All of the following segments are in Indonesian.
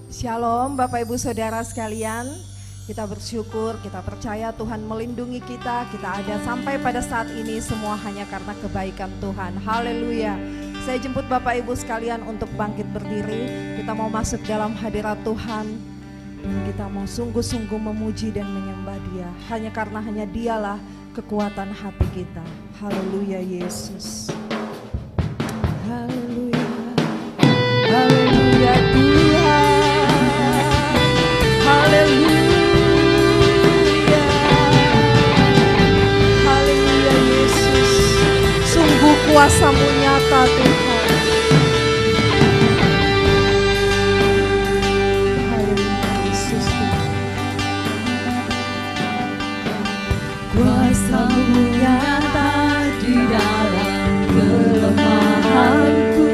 Shalom Bapak Ibu Saudara sekalian, kita bersyukur, kita percaya Tuhan melindungi kita ada sampai pada saat ini semua hanya karena kebaikan Tuhan. Haleluya. Saya jemput Bapak Ibu sekalian untuk bangkit berdiri, kita mau masuk dalam hadirat Tuhan dan kita mau sungguh-sungguh memuji dan menyembah Dia, hanya karena hanya Dialah kekuatan hati kita. Haleluya Yesus. Haleluya. Haleluya Tuhan. Haleluya. Haleluya Yesus. Sungguh kuasa-Mu nyata Tuhan. Haleluya Yesus. Kuasa-Mu nyata di dalam kelemahanku,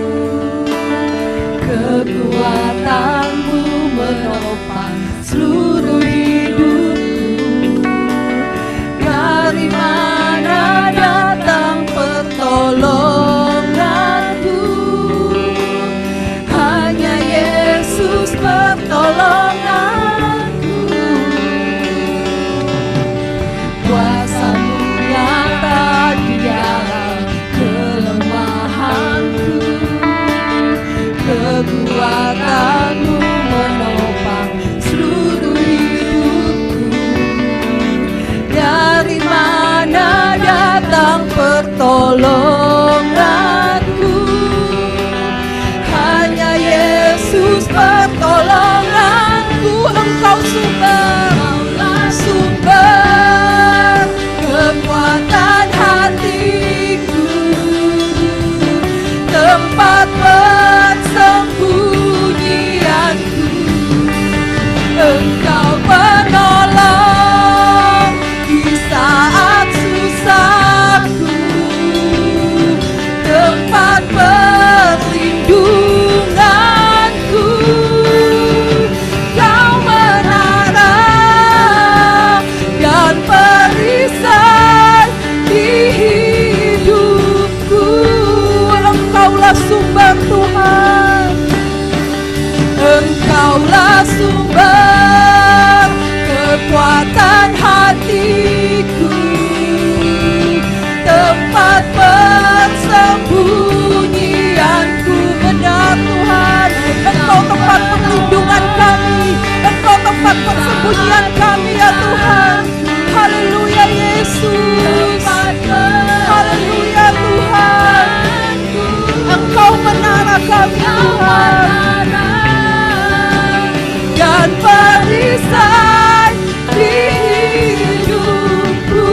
kekuatan-Mu menopang seluruh hidupku. Dari mana datang pertolonganku? Hanya Yesus pertolonganku. Kuasa-Mu nyata di dalam kelemahanku, kekuatan-Mu menopang seluruh hidupku. Dari mana datang pertolonganku? Hanya Yesus pertolonganku. Engkau sumber kekuatan hatiku, tempat persembunyianku. Engkau penolong di saat susahku, tempat perlindunganku. Kau menara dan perisai di hidupku. Engkaulah sumber Tuhan, Engkaulah sumber kekuatan hatiku, tempat persembunyianku. Benar Tuhan, Engkau tempat perlindungan kami, Engkau tempat persembunyian kami ya Tuhan. Haleluya Yesus. Haleluya Tuhan. Engkau menara kami Tuhan, dan perisai di hidupku.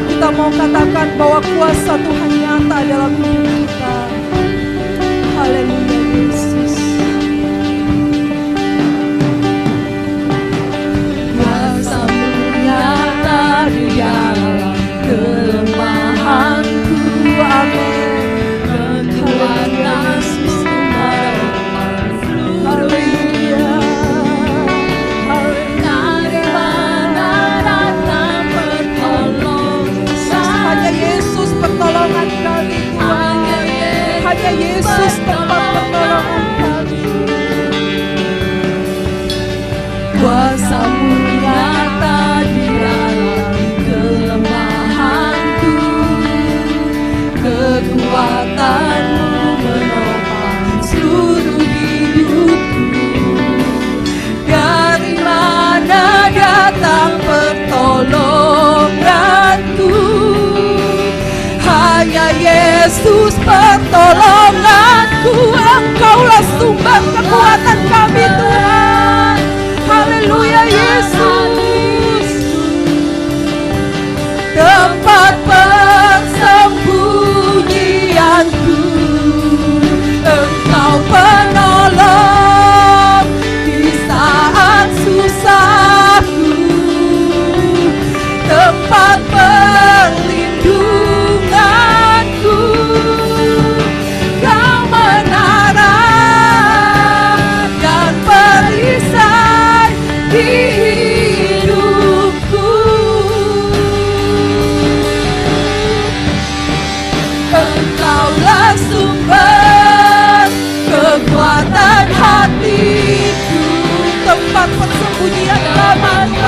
Kita mau katakan bahwa kuasa Tuhan nyata dalam hidup kita. Haleluya Yesus. Kuasa-Mu nyata di dalam kelemahanku. Amin. Kekuatan Yesus menopang seluruh hidupku. Dari mana datang pertolongan? Hanya Yesus pertolongan kami Tuhan. Hanya Yesus tempat pertolongan kami. Kuasa-Mu nyata di dalam kelemahanku, kekuatan-Mu menopang seluruh hidupku. Dari mana datang pertolonganku? Hanya Yesus pertolonganku. Engkaulah sumber kekuatan kami Tuhan. Haleluya Yesus. Tempat persembunyianku, Engkau penolong di saat susahku, tempat perlindunganku. Kau menara tempat persembunyian kami.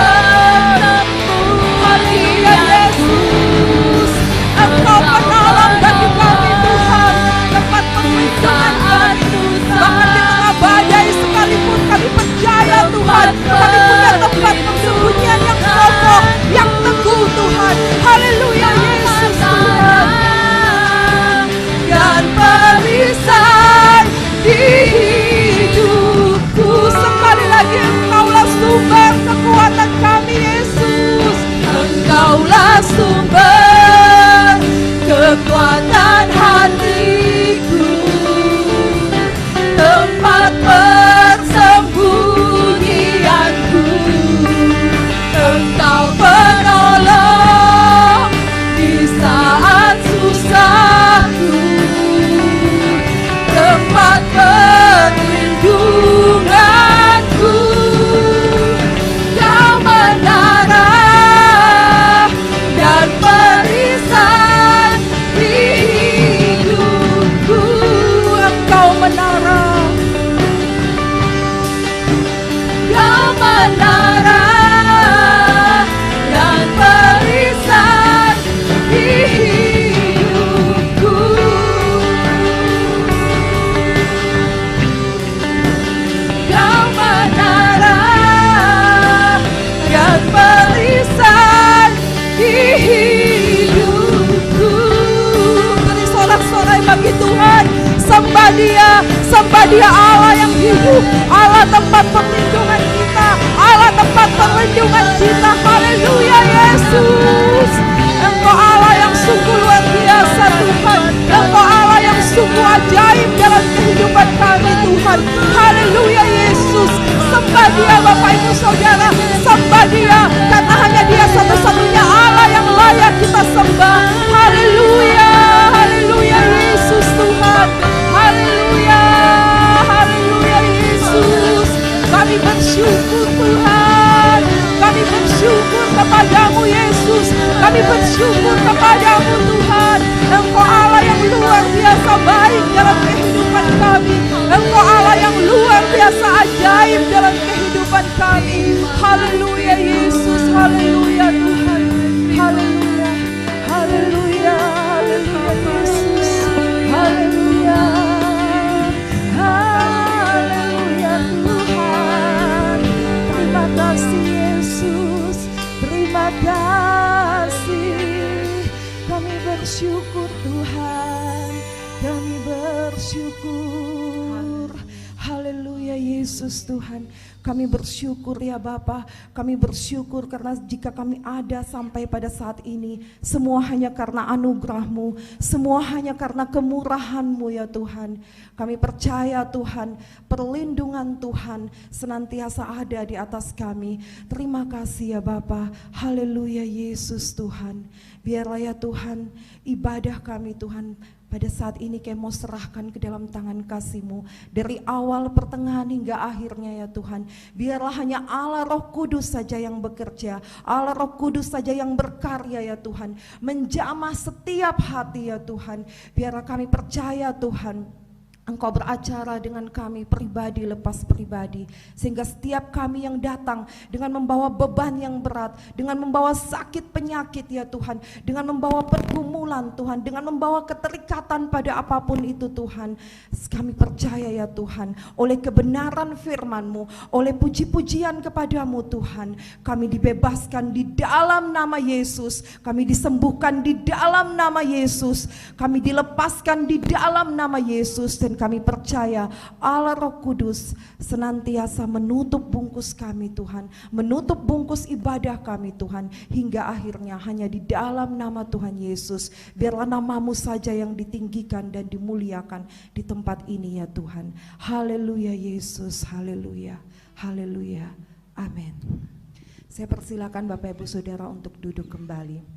Haleluya Yesus, Engkau penolong bagi kami Tuhan, tempat perlindungan kami. Bahkan di tengah badai sekalipun kami percaya Tuhan, kami punya tempat persembunyian yang kokoh, yang teguh Tuhan. Haleluya Yesus Tuhan. Dan perisai di hidupku, sekali lagi Engkaulah sumber kekuatan kami Yesus. Engkaulah sumber kekuatan hatiku, tempat persembunyianku. Engkau penolong di saat susahku, tempat perlindunganku. Kau menara dan perisai di hidupku. Engkau menara, Kau menara dan perisai di hidupku. Kau menara dan perisai di hidupku. Beri sorak-sorai bagi Tuhan. Sembah Dia Allah yang hidup, Allah tempat perlindungan kita, Allah tempat perlindungan kita. Haleluya Yesus, Engkau Allah yang sungguh luar biasa Tuhan, Engkau Allah yang sungguh ajaib dalam kehidupan kami Tuhan. Haleluya Yesus, sembah Dia Bapak Ibu Saudara, sembah Dia, karena hanya Dia satu-satunya Allah yang layak kita sembah. Haleluya, haleluya Yesus Tuhan. Haleluya, haleluya Yesus. Kami bersyukur Tuhan, kami bersyukur kepadamu Yesus, kami bersyukur kepadamu Tuhan. Engkau Allah yang luar biasa baik dalam kehidupan kami, Engkau Allah yang luar biasa ajaib dalam kehidupan kami. Haleluya Yesus, haleluya Tuhan, haleluya, haleluya, haleluya Yesus, haleluya, haleluya Tuhan. Terima kasih Yesus, terima kasih. Kami bersyukur Tuhan, kami bersyukur. Haleluya Yesus Tuhan. Kami bersyukur ya Bapa, kami bersyukur karena jika kami ada sampai pada saat ini, semua hanya karena anugerah-Mu, semua hanya karena kemurahan-Mu ya Tuhan. Kami percaya Tuhan, perlindungan Tuhan senantiasa ada di atas kami. Terima kasih ya Bapa. Haleluya Yesus Tuhan. Biarlah ya Tuhan, ibadah kami Tuhan pada saat ini kami mau serahkan ke dalam tangan kasih-Mu. Dari awal, pertengahan hingga akhirnya ya Tuhan. Biarlah hanya Allah Roh Kudus saja yang bekerja. Allah Roh Kudus saja yang berkarya ya Tuhan. Menjamah setiap hati ya Tuhan. Biarlah kami percaya Tuhan, Engkau beracara dengan kami pribadi lepas pribadi, sehingga setiap kami yang datang dengan membawa beban yang berat, dengan membawa sakit penyakit ya Tuhan, dengan membawa pergumulan Tuhan, dengan membawa keterikatan pada apapun itu Tuhan, kami percaya ya Tuhan, oleh kebenaran firman-Mu, oleh puji-pujian kepadamu Tuhan, kami dibebaskan di dalam nama Yesus, kami disembuhkan di dalam nama Yesus, kami dilepaskan di dalam nama Yesus. Dan kami percaya Allah Roh Kudus senantiasa menutup bungkus kami Tuhan, menutup bungkus ibadah kami Tuhan, hingga akhirnya hanya di dalam nama Tuhan Yesus. Biarlah nama-Mu saja yang ditinggikan dan dimuliakan di tempat ini ya Tuhan. Haleluya Yesus, haleluya, haleluya, amin. Saya persilakan Bapak Ibu Saudara untuk duduk kembali.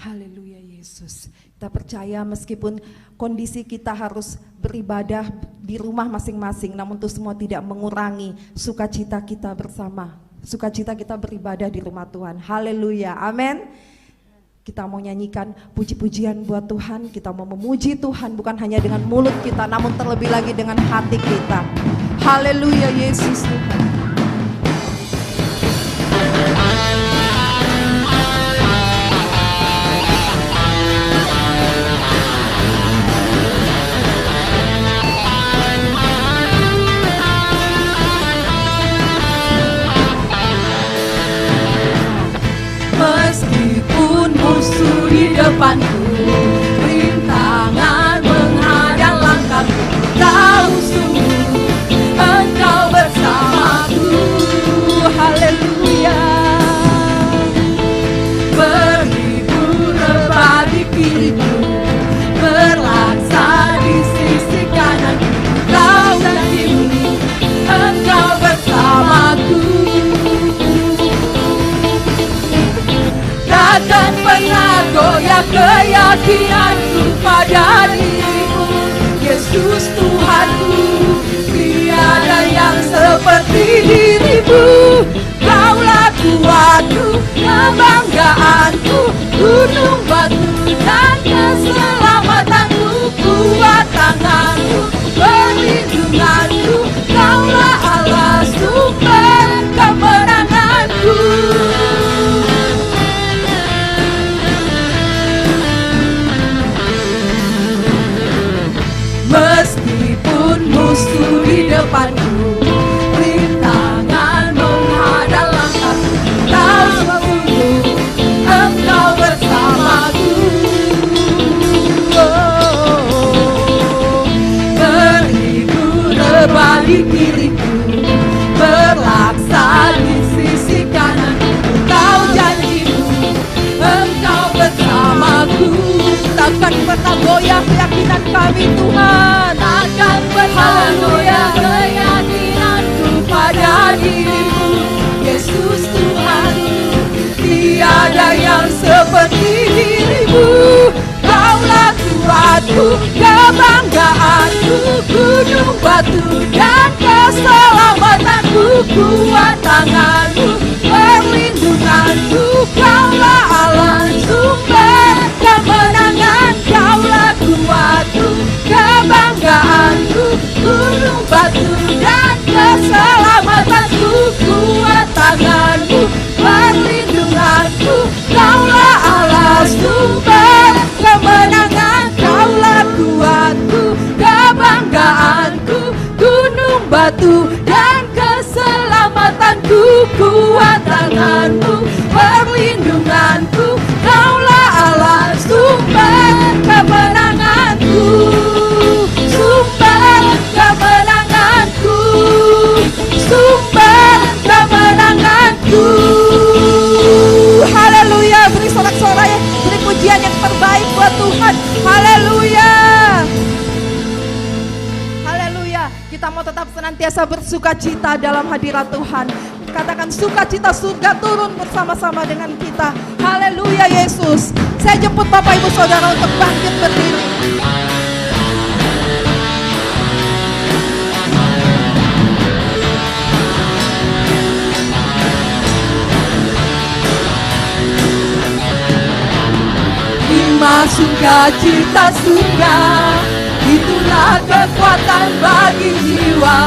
Haleluya Yesus. Kita percaya meskipun kondisi kita harus beribadah di rumah masing-masing, namun itu semua tidak mengurangi sukacita kita bersama. Sukacita kita beribadah di rumah Tuhan. Haleluya, amin. Kita mau nyanyikan puji-pujian buat Tuhan, kita mau memuji Tuhan bukan hanya dengan mulut kita, namun terlebih lagi dengan hati kita. Haleluya Yesus Tuhan. Meskipun musuh di depanku, rintangan menghadang langkahku, tahu sungguh Engkau bersamaku. Haleluya. Berhibur bagi kiriku, berlaksa di sisi kananku, tahu janjimu Engkau bersamaku. Takkan pernah goyah keyakinanku pada dirimu, Yesus Tuhanku. Tiada yang seperti dirimu, Kaulah kuatku, kebanggaanku, gunung batu dan keselamatanku, kuat tanganku, perlindunganku, Kaulah Allah sumber kemenanganku. Meskipun musuh di depanku, rintangan menghadang langkahku, tahu sungguh Engkau bersamaku. Berhibur bagi kiriku, berlaksa di sisi kananku, tahu janjimu Engkau bersamaku. Takkan pernah goyah keyakinan kami Tuhan, takkan pernah goyah keyakinanku pada dirimu, Yesus Tuhan. Tiada yang seperti dirimu, Kaulah kuatku, kebanggaanku, gunung batu dan keselamatanku, kuat tanganku, perlindunganku, Kaulah Allah sumber kemenangan, Kaulah kuatku, kebanggaanku, gunung batu dan keselamatanku, kuat tanganku, perlindunganku, Kaulah Allah sumber kemenangan, Kaulah kuatku, kebanggaanku, gunung batu dan keselamatanku, kuat tanganku, perlindunganku, Kaulah Allah sumber kemenanganku, sumber kemenanganku, sumber kemenanganku. Haleluya, beri sorak-sorai, beri pujian yang terbaik buat Tuhan. Haleluya. Haleluya. Kita mau tetap senantiasa bersuka cita dalam hadirat Tuhan. Katakan sukacita surga turun bersama-sama dengan kita. Haleluya Yesus. Saya jemput Bapak Ibu Saudara untuk bangkit berdiri. Lima sukacita surga, itulah kekuatan bagi jiwa.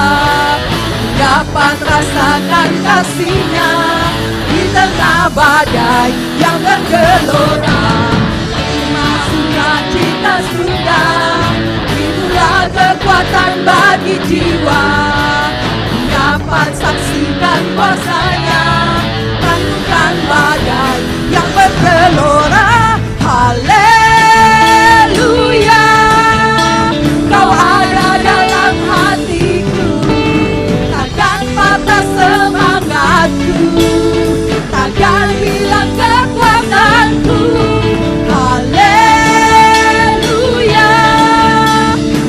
Dapat rasakan kasih-Nya di tengah badai yang bergelora. Lima sukacita surga, itulah kekuatan bagi jiwa. Dapat saksikan kuasa-Nya, tangguhkan badai yang bergelora. Haleluya, Kau ada dalam hatiku, takkan patah semangatku, takkan hilang kekuatanku. Haleluya,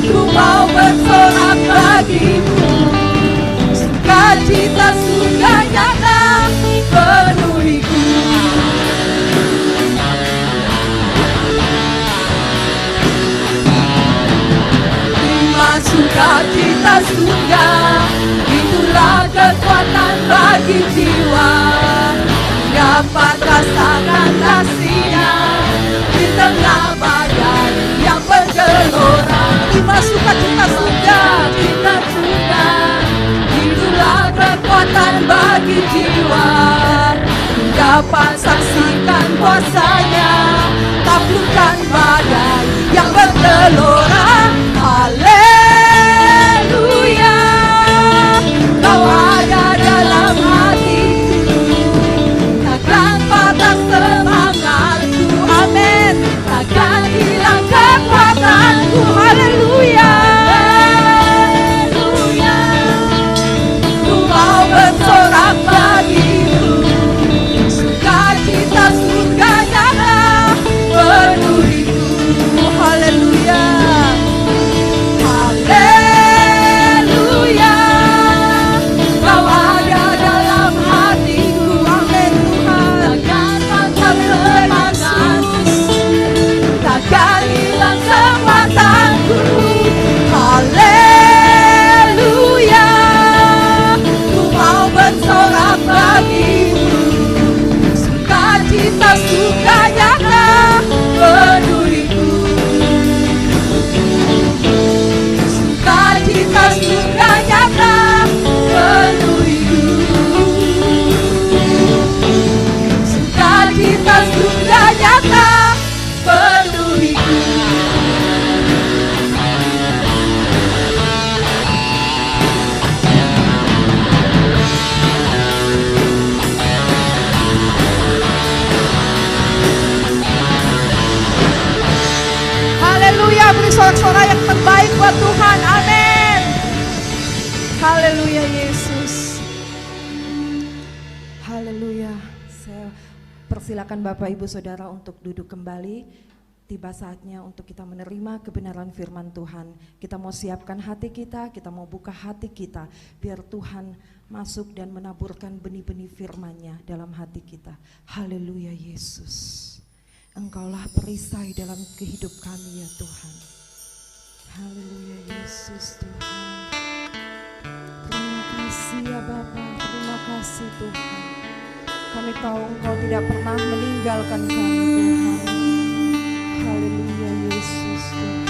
ku mau bersorak bagimu, sukacita surga nyata penuhiku. Sukacita surga, itulah kekuatan bagi jiwa. Dapat rasakan kasih-Nya di tengah badai yang bergelora. Lima sukacita surga, kita surga, hadapan, saksikan kuasanya, taklukkan badai yang bergelora. Haleluya, Kau ada dalam hatiku, takkan patah semangatku. Amin. Takkan hilang kekuatanku. Haleluya, haleluya. Ku mau bersorak bagimu, sukacita surga nyata penuhiku. Haleluya, haleluya. Kau ada dalam hatiku. Amin Tuhan. Takkan patah semangatku, takkan hilang kekuatanku. Haleluya, ku mau bersorak bagimu, sukacita suka nyata penuhiku. Sukacita suka nyata penuhiku. Sukacita suka nyata penuhiku. Haleluya, beri sorak-sorai yang terbaik buat Tuhan. Amin. Haleluya Yesus. Haleluya. Saya persilakan Bapak Ibu Saudara untuk duduk kembali. Tiba saatnya untuk kita menerima kebenaran firman Tuhan. Kita mau siapkan hati kita mau buka hati kita, biar Tuhan masuk dan menaburkan benih-benih firman-Nya dalam hati kita. Haleluya Yesus. Engkaulah perisai dalam kehidup kami ya Tuhan. Haleluya Yesus Tuhan. Terima kasih ya Bapa, terima kasih Tuhan. Kami tahu Engkau tidak pernah meninggalkan kami Tuhan. Haleluya Yesus Tuhan.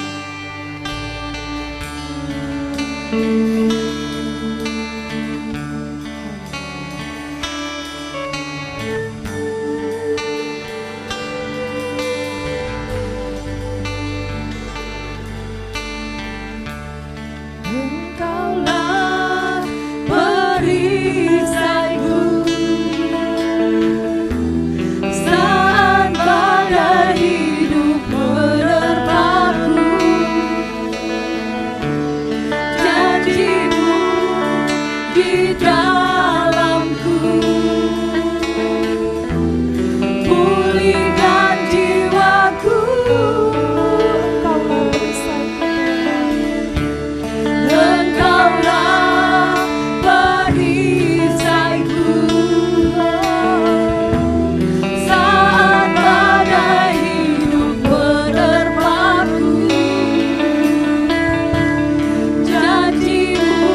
Engkaulah perisaiku saat badai hidup menerpaku. Janji-Mu di dalamku, pulihkan jiwaku. Engkaulah perisaiku, Engkaulah perisaiku saat badai hidup menerpaku. Janji-Mu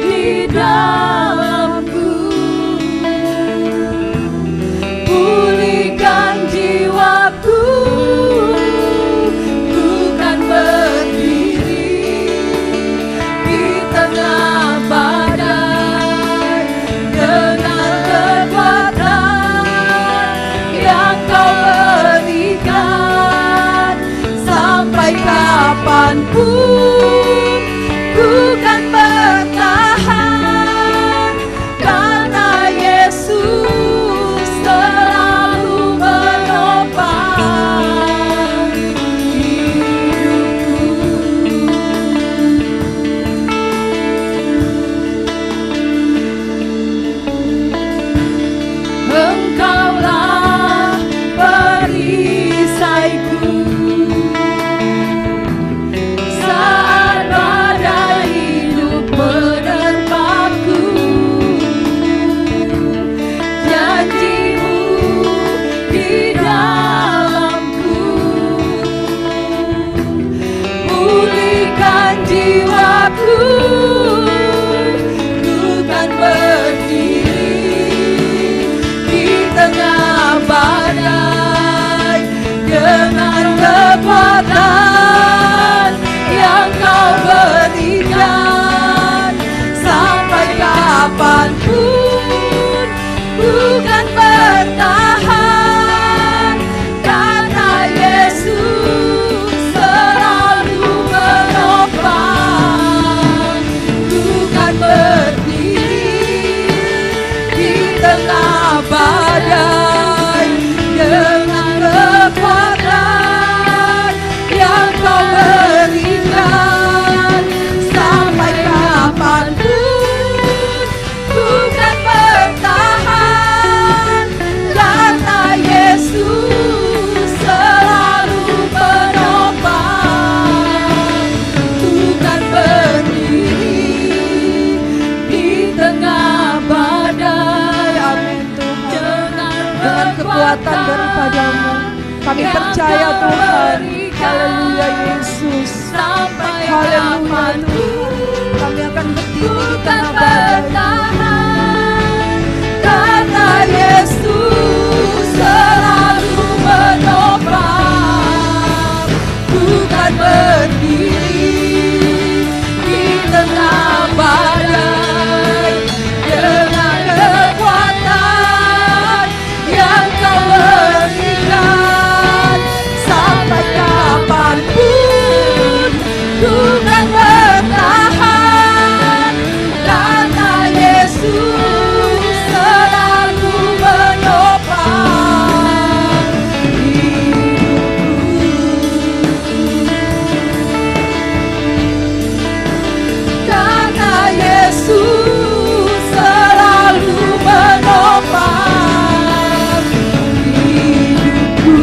di dalamku, pulihkan jiwaku. Ku kan berdiri di tengah badai dengan kekuatan yang Kau berikan. Sampai kapanpun ku kan bertahan, karena Yesus selalu menopang hidupku. Engkaulah perisaiku saat badai hidup menerpaku. Janji-Mu di dalamku, pulihkan jiwaku. Ku kan berdiri di tengah badai dengan kekuatan yang Kau berikan. Sampai kapanpun ku kan bertahan, Kami percaya Tuhan. Haleluya Yesus. Haleluya Tuhan. Kami akan berdiri di tengah badai. Karena Yesus selalu menopang. Bukan berdiri di tengah badai dengan kekuatan yang kau berikan. Sampai kapanpun bukan bertahan, karena Yesus selalu menopang hidupku. Karena Yesus selalu menopang hidupku.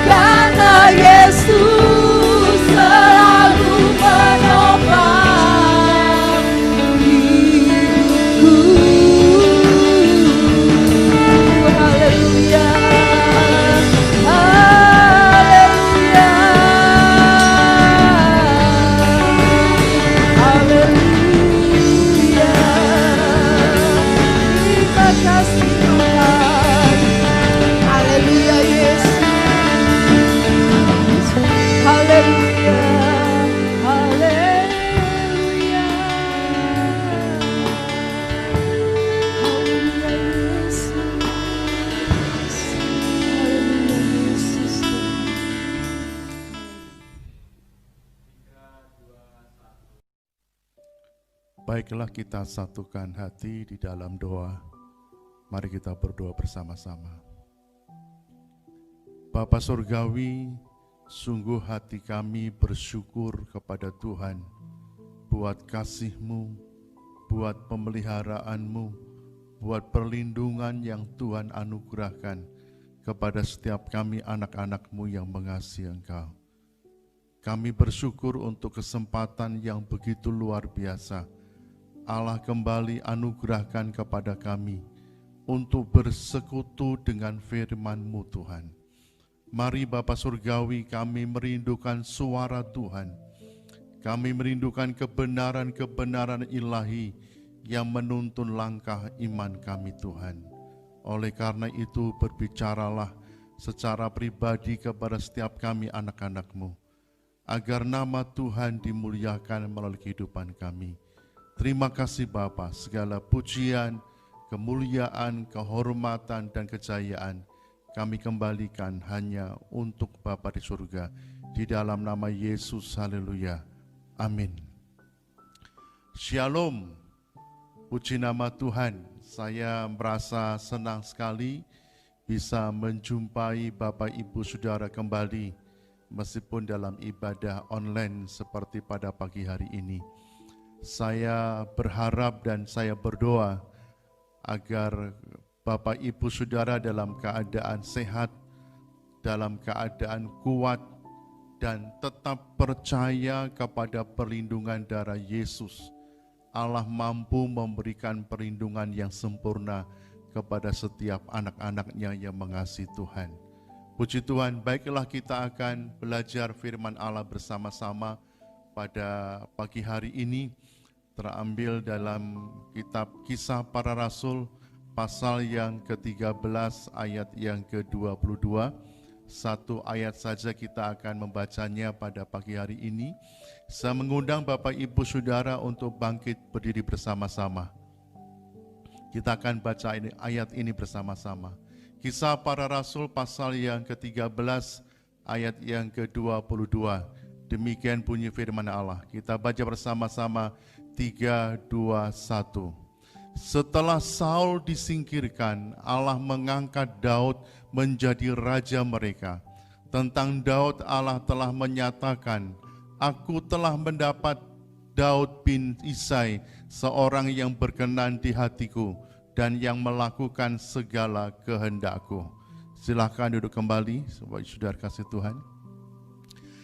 Karena Yesus selalu menopang hidupku. Haleluya. Haleluya. Haleluya. Terima kasih Tuhan. Haleluya Yesus. Haleluya, haleluya, haleluya Yesus, haleluya Yesus. Baiklah, kita satukan hati di dalam doa. Mari kita berdoa bersama-sama. Bapa Surgawi, sungguh hati kami bersyukur kepada Tuhan buat kasih-Mu, buat pemeliharaan-Mu, buat perlindungan yang Tuhan anugerahkan kepada setiap kami anak-anak-Mu yang mengasihi Engkau. Kami bersyukur untuk kesempatan yang begitu luar biasa Allah kembali anugerahkan kepada kami untuk bersekutu dengan firman-Mu Tuhan. Mari Bapa Surgawi, kami merindukan suara Tuhan. Kami merindukan kebenaran-kebenaran ilahi yang menuntun langkah iman kami Tuhan. Oleh karena itu berbicaralah secara pribadi kepada setiap kami anak-anak-Mu, agar nama Tuhan dimuliakan melalui kehidupan kami. Terima kasih Bapa, segala pujian, kemuliaan, kehormatan, dan kejayaan kami kembalikan hanya untuk Bapa di surga. Di dalam nama Yesus, haleluya. Amin. Shalom, puji nama Tuhan. Saya merasa senang sekali bisa menjumpai Bapak Ibu Saudara kembali, meskipun dalam ibadah online seperti pada pagi hari ini. Saya berharap dan saya berdoa agar Bapak Ibu Saudara dalam keadaan sehat, dalam keadaan kuat, dan tetap percaya kepada perlindungan darah Yesus. Allah mampu memberikan perlindungan yang sempurna kepada setiap anak-anak-Nya yang mengasihi Tuhan. Puji Tuhan, baiklah kita akan belajar firman Allah bersama-sama pada pagi hari ini, terambil dalam kitab Kisah Para Rasul, pasal yang ke-13 ayat yang ke-22. Satu ayat saja kita akan membacanya pada pagi hari ini. Saya mengundang Bapak Ibu Saudara untuk bangkit berdiri bersama-sama. Kita akan baca ayat ini bersama-sama. Kisah Para Rasul pasal yang ke-13 ayat yang ke-22. Demikian bunyi firman Allah. Kita baca bersama-sama. 3, 2, 1. Setelah Saul disingkirkan, Allah mengangkat Daud menjadi raja mereka. Tentang Daud Allah telah menyatakan, Aku telah mendapat Daud bin Isai, seorang yang berkenan di hatiku dan yang melakukan segala kehendakku. Silakan duduk kembali, saudara kasih Tuhan.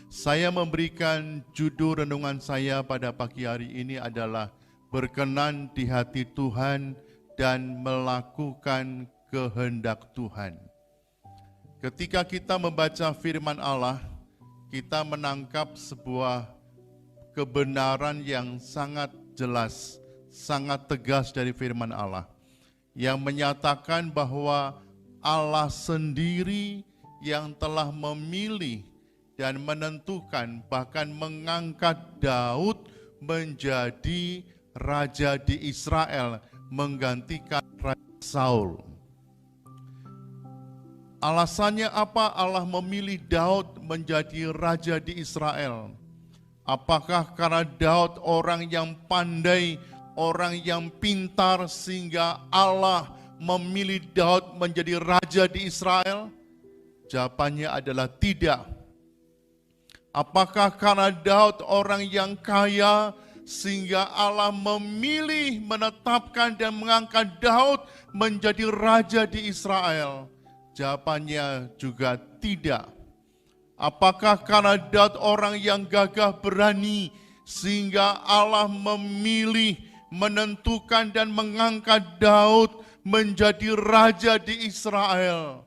Saya memberikan judul renungan saya pada pagi hari ini adalah berkenan di hati Tuhan dan melakukan kehendak Tuhan. Ketika kita membaca firman Allah, kita menangkap sebuah kebenaran yang sangat jelas, sangat tegas dari firman Allah, yang menyatakan bahwa Allah sendiri yang telah memilih dan menentukan, bahkan mengangkat Daud menjadi raja di Israel, menggantikan Raja Saul. Alasannya apa Allah memilih Daud menjadi raja di Israel? Apakah karena Daud orang yang pandai, orang yang pintar sehingga Allah memilih Daud menjadi raja di Israel? Jawabannya adalah tidak. Apakah karena Daud orang yang kaya sehingga Allah memilih, menetapkan dan mengangkat Daud menjadi raja di Israel? Jawabannya juga tidak. Apakah karena Daud orang yang gagah berani sehingga Allah memilih, menentukan dan mengangkat Daud menjadi raja di Israel?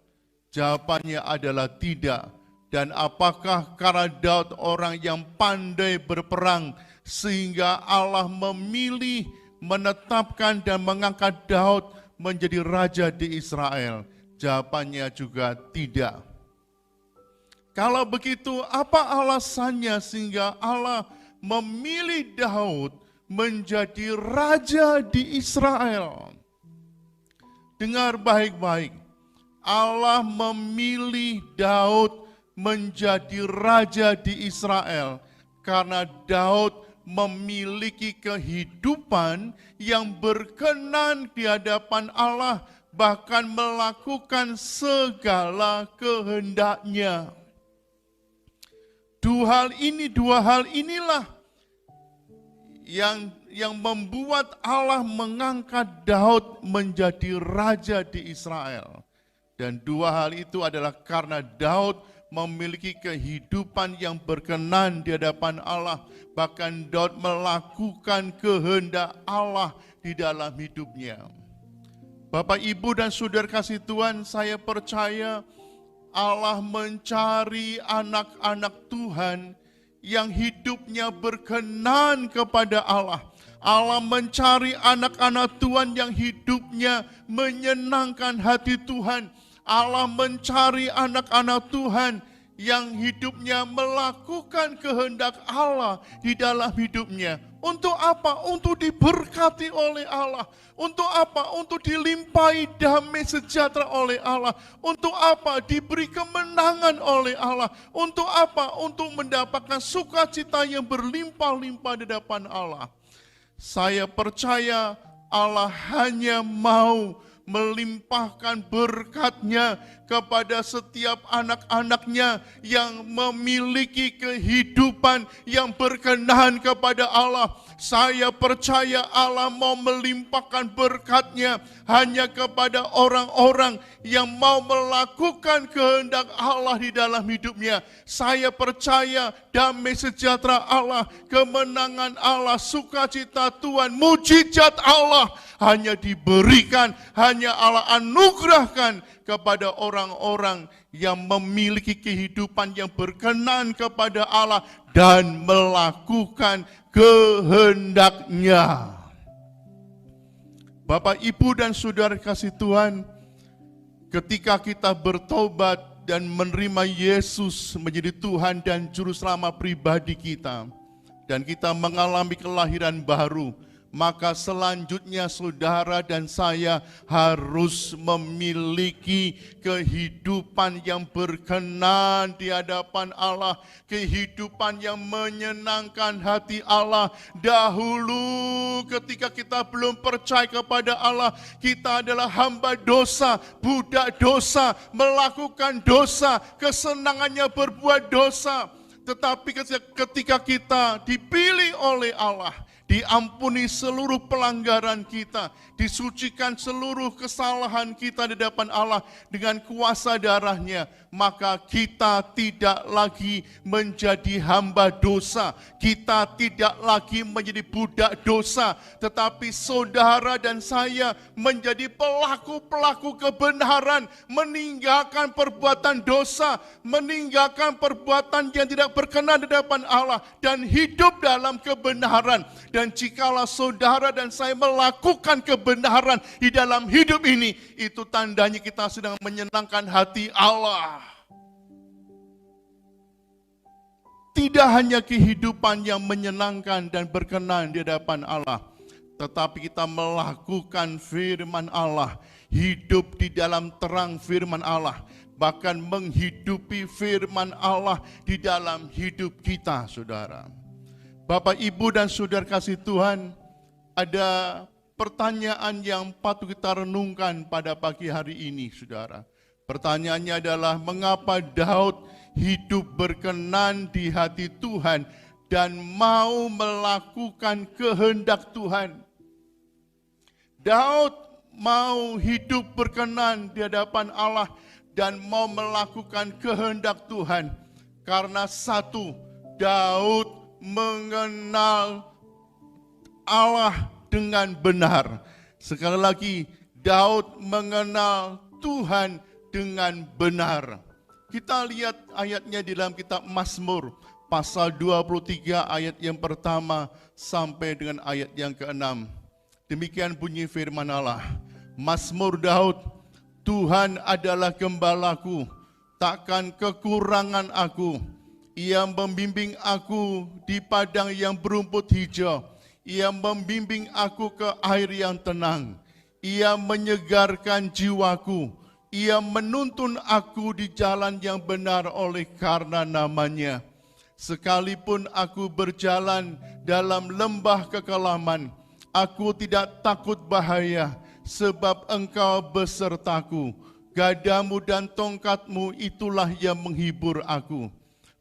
Jawabannya adalah tidak. Dan apakah karena Daud orang yang pandai berperang sehingga Allah memilih, menetapkan dan mengangkat Daud menjadi raja di Israel? Jawabannya juga tidak. Kalau begitu, apa alasannya sehingga Allah memilih Daud menjadi raja di Israel? Dengar baik-baik. Allah memilih Daud menjadi raja di Israel karena Daud memiliki kehidupan yang berkenan di hadapan Allah, bahkan melakukan segala kehendaknya. Dua hal inilah yang membuat Allah mengangkat Daud menjadi raja di Israel. Dan dua hal itu adalah karena Daud memiliki kehidupan yang berkenan di hadapan Allah. Bahkan Daud melakukan kehendak Allah di dalam hidupnya. Bapak, Ibu, dan Saudara kasih Tuhan, saya percaya Allah mencari anak-anak Tuhan yang hidupnya berkenan kepada Allah. Allah mencari anak-anak Tuhan yang hidupnya menyenangkan hati Tuhan. Allah mencari anak-anak Tuhan yang hidupnya melakukan kehendak Allah di dalam hidupnya. Untuk apa? Untuk diberkati oleh Allah. Untuk apa? Untuk dilimpahi damai sejahtera oleh Allah. Untuk apa? Diberi kemenangan oleh Allah. Untuk apa? Untuk mendapatkan sukacita yang berlimpah-limpah di depan Allah. Saya percaya Allah hanya mau melimpahkan berkat-Nya kepada setiap anak-anak-Nya yang memiliki kehidupan yang berkenan kepada Allah. Saya percaya Allah mau melimpahkan berkat-Nya hanya kepada orang-orang yang mau melakukan kehendak Allah di dalam hidupnya. Saya percaya damai sejahtera Allah, kemenangan Allah, sukacita Tuhan, mujizat Allah hanya diberikan, hanya Allah anugerahkan kepada orang-orang yang memiliki kehidupan yang berkenan kepada Allah dan melakukan kehendak-Nya. Bapak, Ibu, dan Saudara kasih Tuhan, ketika kita bertobat dan menerima Yesus menjadi Tuhan dan Juru Selamat pribadi kita, dan kita mengalami kelahiran baru, maka selanjutnya saudara dan saya harus memiliki kehidupan yang berkenan di hadapan Allah, kehidupan yang menyenangkan hati Allah. Dahulu ketika kita belum percaya kepada Allah, kita adalah hamba dosa, budak dosa, melakukan dosa, kesenangannya berbuat dosa. Tetapi ketika kita dipilih oleh Allah, diampuni seluruh pelanggaran kita, disucikan seluruh kesalahan kita di hadapan Allah dengan kuasa darah-Nya, maka kita tidak lagi menjadi hamba dosa. Kita tidak lagi menjadi budak dosa, tetapi saudara dan saya menjadi pelaku-pelaku kebenaran, meninggalkan perbuatan dosa, meninggalkan perbuatan yang tidak berkenan di hadapan Allah, dan hidup dalam kebenaran. Dan jikalau saudara dan saya melakukan kebenaran di dalam hidup ini, itu tandanya kita sedang menyenangkan hati Allah. Tidak hanya kehidupan yang menyenangkan dan berkenan di hadapan Allah, tetapi kita melakukan firman Allah, hidup di dalam terang firman Allah, bahkan menghidupi firman Allah di dalam hidup kita, saudara. Bapak, Ibu, dan saudara kasih Tuhan, ada pertanyaan yang patut kita renungkan pada pagi hari ini, saudara. Pertanyaannya adalah, mengapa Daud hidup berkenan di hati Tuhan dan mau melakukan kehendak Tuhan? Daud mau hidup berkenan di hadapan Allah dan mau melakukan kehendak Tuhan karena satu, Daud mengenal Allah dengan benar. Sekali lagi, Daud mengenal Tuhan dengan benar. Kita lihat ayatnya di dalam kitab Mazmur pasal 23 ayat yang pertama sampai dengan ayat yang ke-6. Demikian bunyi firman Allah. Mazmur Daud, Tuhan adalah gembalaku, takkan kekurangan aku. Ia membimbing aku di padang yang berumput hijau. Ia membimbing aku ke air yang tenang. Ia menyegarkan jiwaku. Ia menuntun aku di jalan yang benar oleh karena namanya. Sekalipun aku berjalan dalam lembah kekelaman, aku tidak takut bahaya, sebab Engkau besertaku. Gadamu dan tongkatmu itulah yang menghibur aku.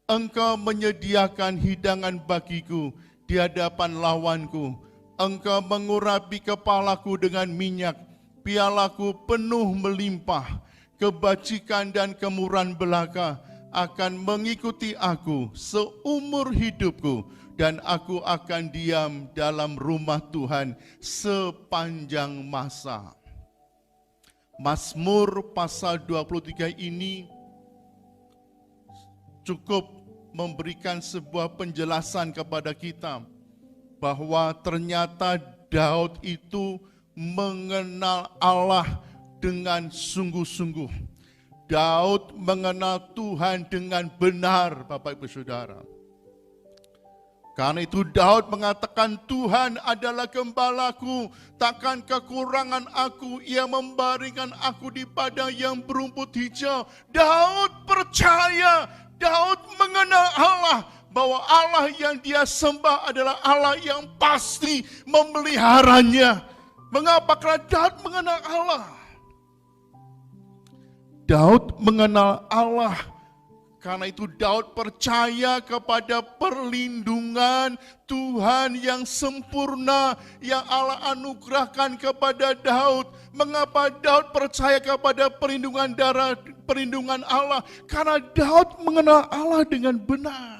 Engkau menyediakan hidangan bagiku di hadapan lawanku. Engkau mengurapi kepalaku dengan minyak, pialaku penuh melimpah. Kebajikan dan kemurahan belaka akan mengikuti aku seumur hidupku, dan aku akan diam dalam rumah Tuhan sepanjang masa. Mazmur pasal 23 ini cukup memberikan sebuah penjelasan kepada kita bahwa ternyata Daud itu mengenal Allah dengan sungguh-sungguh. Daud mengenal Tuhan dengan benar, Bapak Ibu Saudara. Karena itu Daud mengatakan, Tuhan adalah gembalaku, takkan kekurangan aku. Ia membaringkan aku di padang yang berumput hijau. Daud percaya, Daud mengenal Allah, bahwa Allah yang dia sembah adalah Allah yang pasti memeliharanya. Mengapa? Karena Daud mengenal Allah. Daud mengenal Allah. Karena itu Daud percaya kepada perlindungan Tuhan yang sempurna yang Allah anugerahkan kepada Daud. Mengapa Daud percaya kepada perlindungan Allah? Karena Daud mengenal Allah dengan benar.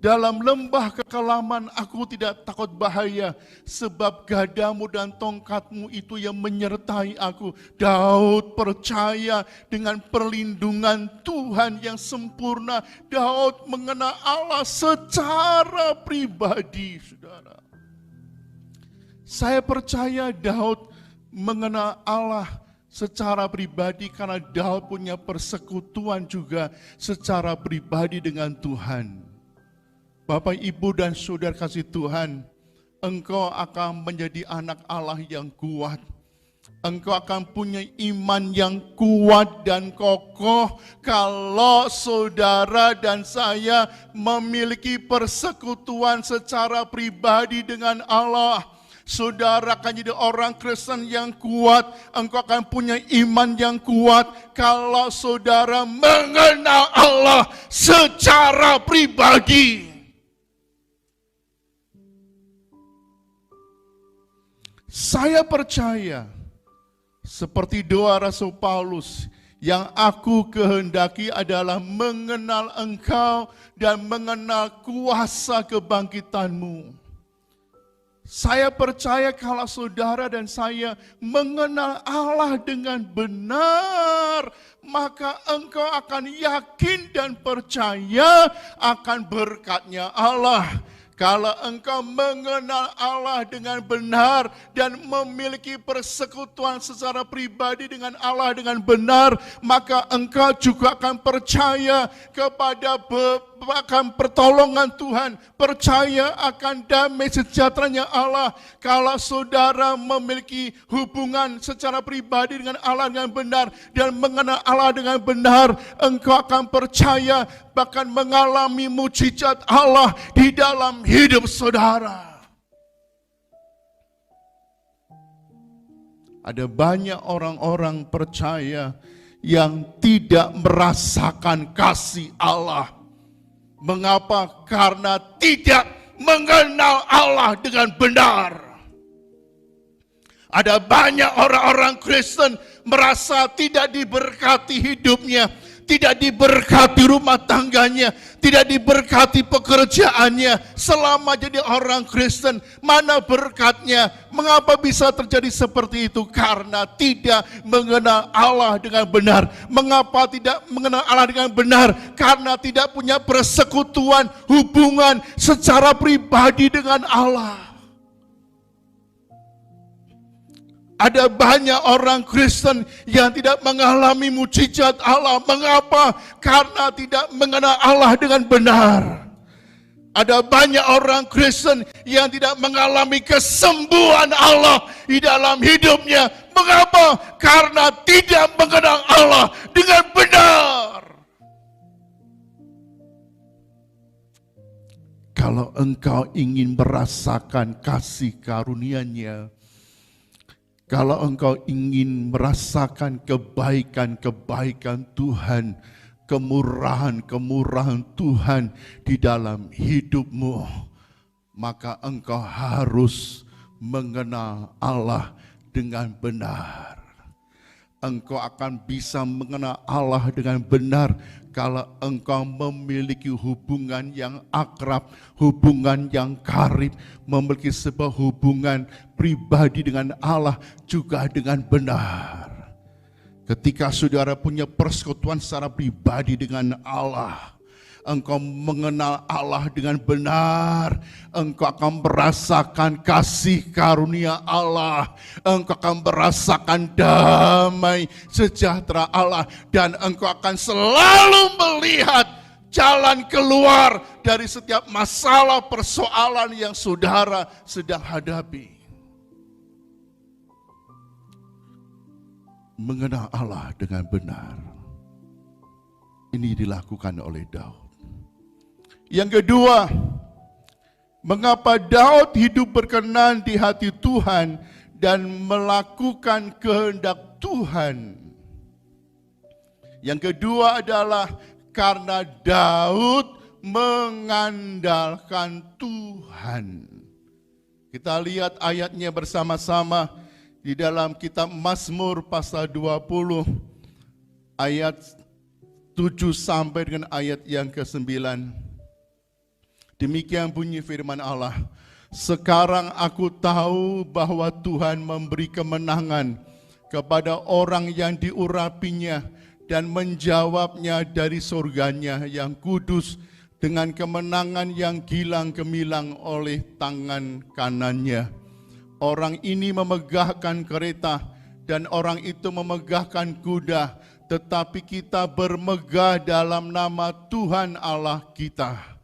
Dalam lembah kekelaman aku tidak takut bahaya, sebab gadamu dan tongkatmu itu yang menyertai aku. Daud percaya dengan perlindungan Tuhan yang sempurna. Daud mengenal Allah secara pribadi, saudara. Saya percaya Daud mengenal Allah secara pribadi karena Daud punya persekutuan juga secara pribadi dengan Tuhan. Bapak, Ibu, dan saudara kasih Tuhan, engkau akan menjadi anak Allah yang kuat. Engkau akan punya iman yang kuat dan kokoh kalau saudara dan saya memiliki persekutuan secara pribadi dengan Allah. Saudara akan jadi orang Kristen yang kuat, engkau akan punya iman yang kuat kalau saudara mengenal Allah secara pribadi. Saya percaya seperti doa Rasul Paulus Yang aku kehendaki adalah mengenal Engkau dan mengenal kuasa kebangkitan-Mu. Saya percaya kalau saudara dan saya mengenal Allah dengan benar, maka engkau akan yakin dan percaya akan berkat-Nya Allah. Kalau engkau mengenal Allah dengan benar dan memiliki persekutuan secara pribadi dengan Allah dengan benar, maka engkau juga akan percaya kepada akan pertolongan Tuhan, percaya akan damai sejahteranya Allah. Kalau saudara memiliki hubungan secara pribadi dengan Allah dengan benar dan mengenal Allah dengan benar, engkau akan percaya bahkan mengalami mujizat Allah di dalam hidup saudara. Ada banyak orang-orang percaya yang tidak merasakan kasih Allah. Mengapa? Karena tidak mengenal Allah dengan benar. Ada banyak orang-orang Kristen merasa tidak diberkati hidupnya, tidak diberkati rumah tangganya, tidak diberkati pekerjaannya selama jadi orang Kristen. Mana berkatnya? Mengapa bisa terjadi seperti itu? Karena tidak mengenal Allah dengan benar. Mengapa tidak mengenal Allah dengan benar? Karena tidak punya persekutuan hubungan secara pribadi dengan Allah. Ada banyak orang Kristen yang tidak mengalami mujizat Allah. Mengapa? Karena tidak mengenal Allah dengan benar. Ada banyak orang Kristen yang tidak mengalami kesembuhan Allah di dalam hidupnya. Mengapa? Karena tidak mengenal Allah dengan benar. Kalau engkau ingin merasakan kasih karunia-Nya, kalau engkau ingin merasakan kebaikan-kebaikan Tuhan, kemurahan-kemurahan Tuhan di dalam hidupmu, maka engkau harus mengenal Allah dengan benar. Engkau akan bisa mengenal Allah dengan benar kalau engkau memiliki hubungan yang akrab, hubungan yang karib, memiliki sebuah hubungan pribadi dengan Allah juga dengan benar. Ketika saudara punya persekutuan secara pribadi dengan Allah, engkau mengenal Allah dengan benar, engkau akan merasakan kasih karunia Allah, engkau akan merasakan damai sejahtera Allah, dan engkau akan selalu melihat jalan keluar dari setiap masalah persoalan yang saudara sedang hadapi. Mengenal Allah dengan benar. Ini dilakukan oleh Daud. Yang kedua, mengapa Daud hidup berkenan di hati Tuhan dan melakukan kehendak Tuhan? Yang kedua adalah karena Daud mengandalkan Tuhan. Kita lihat ayatnya bersama-sama di dalam kitab Mazmur pasal 20 ayat 7 sampai dengan ayat yang ke-9. Demikian bunyi firman Allah. Sekarang aku tahu bahwa Tuhan memberi kemenangan kepada orang yang diurapinya dan menjawabnya dari surganya yang kudus dengan kemenangan yang gilang gemilang oleh tangan kanannya. Orang ini memegahkan kereta dan orang itu memegahkan kuda, tetapi kita bermegah dalam nama Tuhan Allah kita.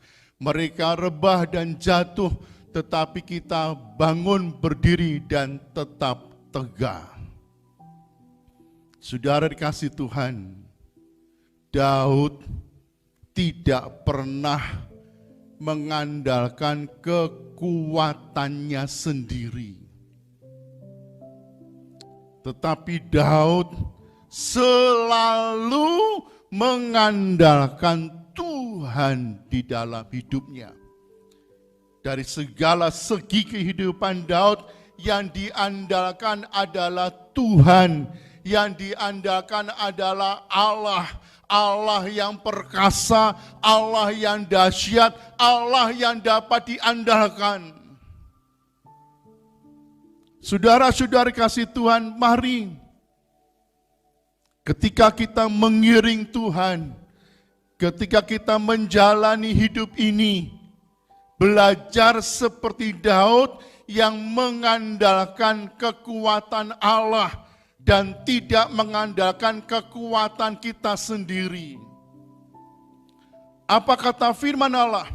Mereka rebah dan jatuh, tetapi kita bangun berdiri dan tetap tegak. Saudara dikasih Tuhan, Daud tidak pernah mengandalkan kekuatannya sendiri. Tetapi Daud selalu mengandalkan Tuhan di dalam hidupnya. Dari segala segi kehidupan Daud, yang diandalkan adalah Tuhan, yang diandalkan adalah Allah. Allah yang perkasa, Allah yang dahsyat, Allah yang dapat diandalkan. Saudara-saudara kasih Tuhan, mari ketika kita mengiring Tuhan, ketika kita menjalani hidup ini, belajar seperti Daud yang mengandalkan kekuatan Allah dan tidak mengandalkan kekuatan kita sendiri. Apa kata firman Allah?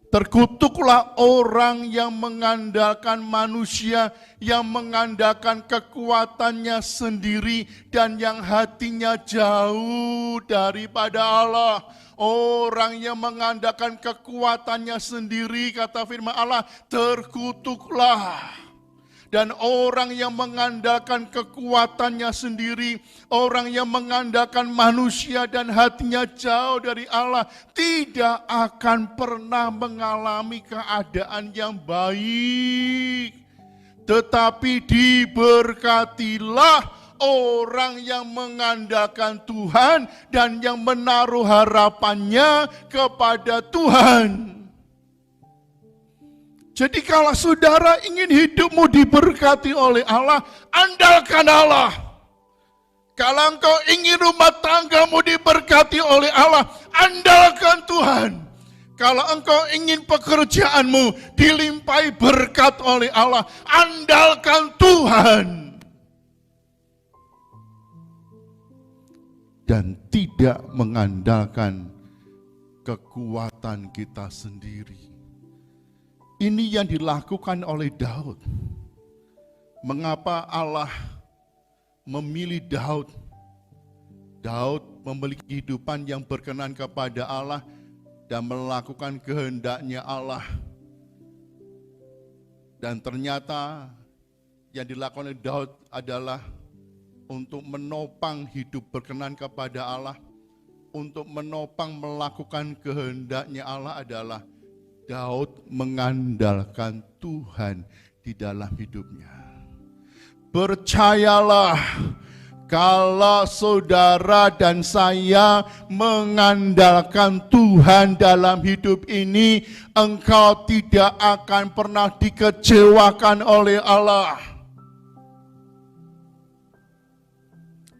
Terkutuklah orang yang mengandalkan manusia, yang mengandalkan kekuatannya sendiri, dan yang hatinya jauh daripada Allah. Orang yang mengandalkan kekuatannya sendiri, kata firman Allah, terkutuklah. Dan orang yang mengandalkan kekuatannya sendiri, orang yang mengandalkan manusia dan hatinya jauh dari Allah, tidak akan pernah mengalami keadaan yang baik. Tetapi diberkatilah orang yang mengandalkan Tuhan dan yang menaruh harapannya kepada Tuhan. Jadi kalau saudara ingin hidupmu diberkati oleh Allah, andalkan Allah. Kalau engkau ingin rumah tanggamu diberkati oleh Allah, andalkan Tuhan. Kalau engkau ingin pekerjaanmu dilimpahi berkat oleh Allah, andalkan Tuhan. Dan tidak mengandalkan kekuatan kita sendiri. Ini yang dilakukan oleh Daud. Mengapa Allah memilih Daud? Daud memiliki kehidupan yang berkenan kepada Allah dan melakukan kehendaknya Allah. Dan ternyata yang dilakukan oleh Daud adalah untuk menopang hidup berkenan kepada Allah, untuk menopang melakukan kehendaknya Allah adalah Daud mengandalkan Tuhan di dalam hidupnya. Percayalah, kalau saudara dan saya mengandalkan Tuhan dalam hidup ini, engkau tidak akan pernah dikecewakan oleh Allah.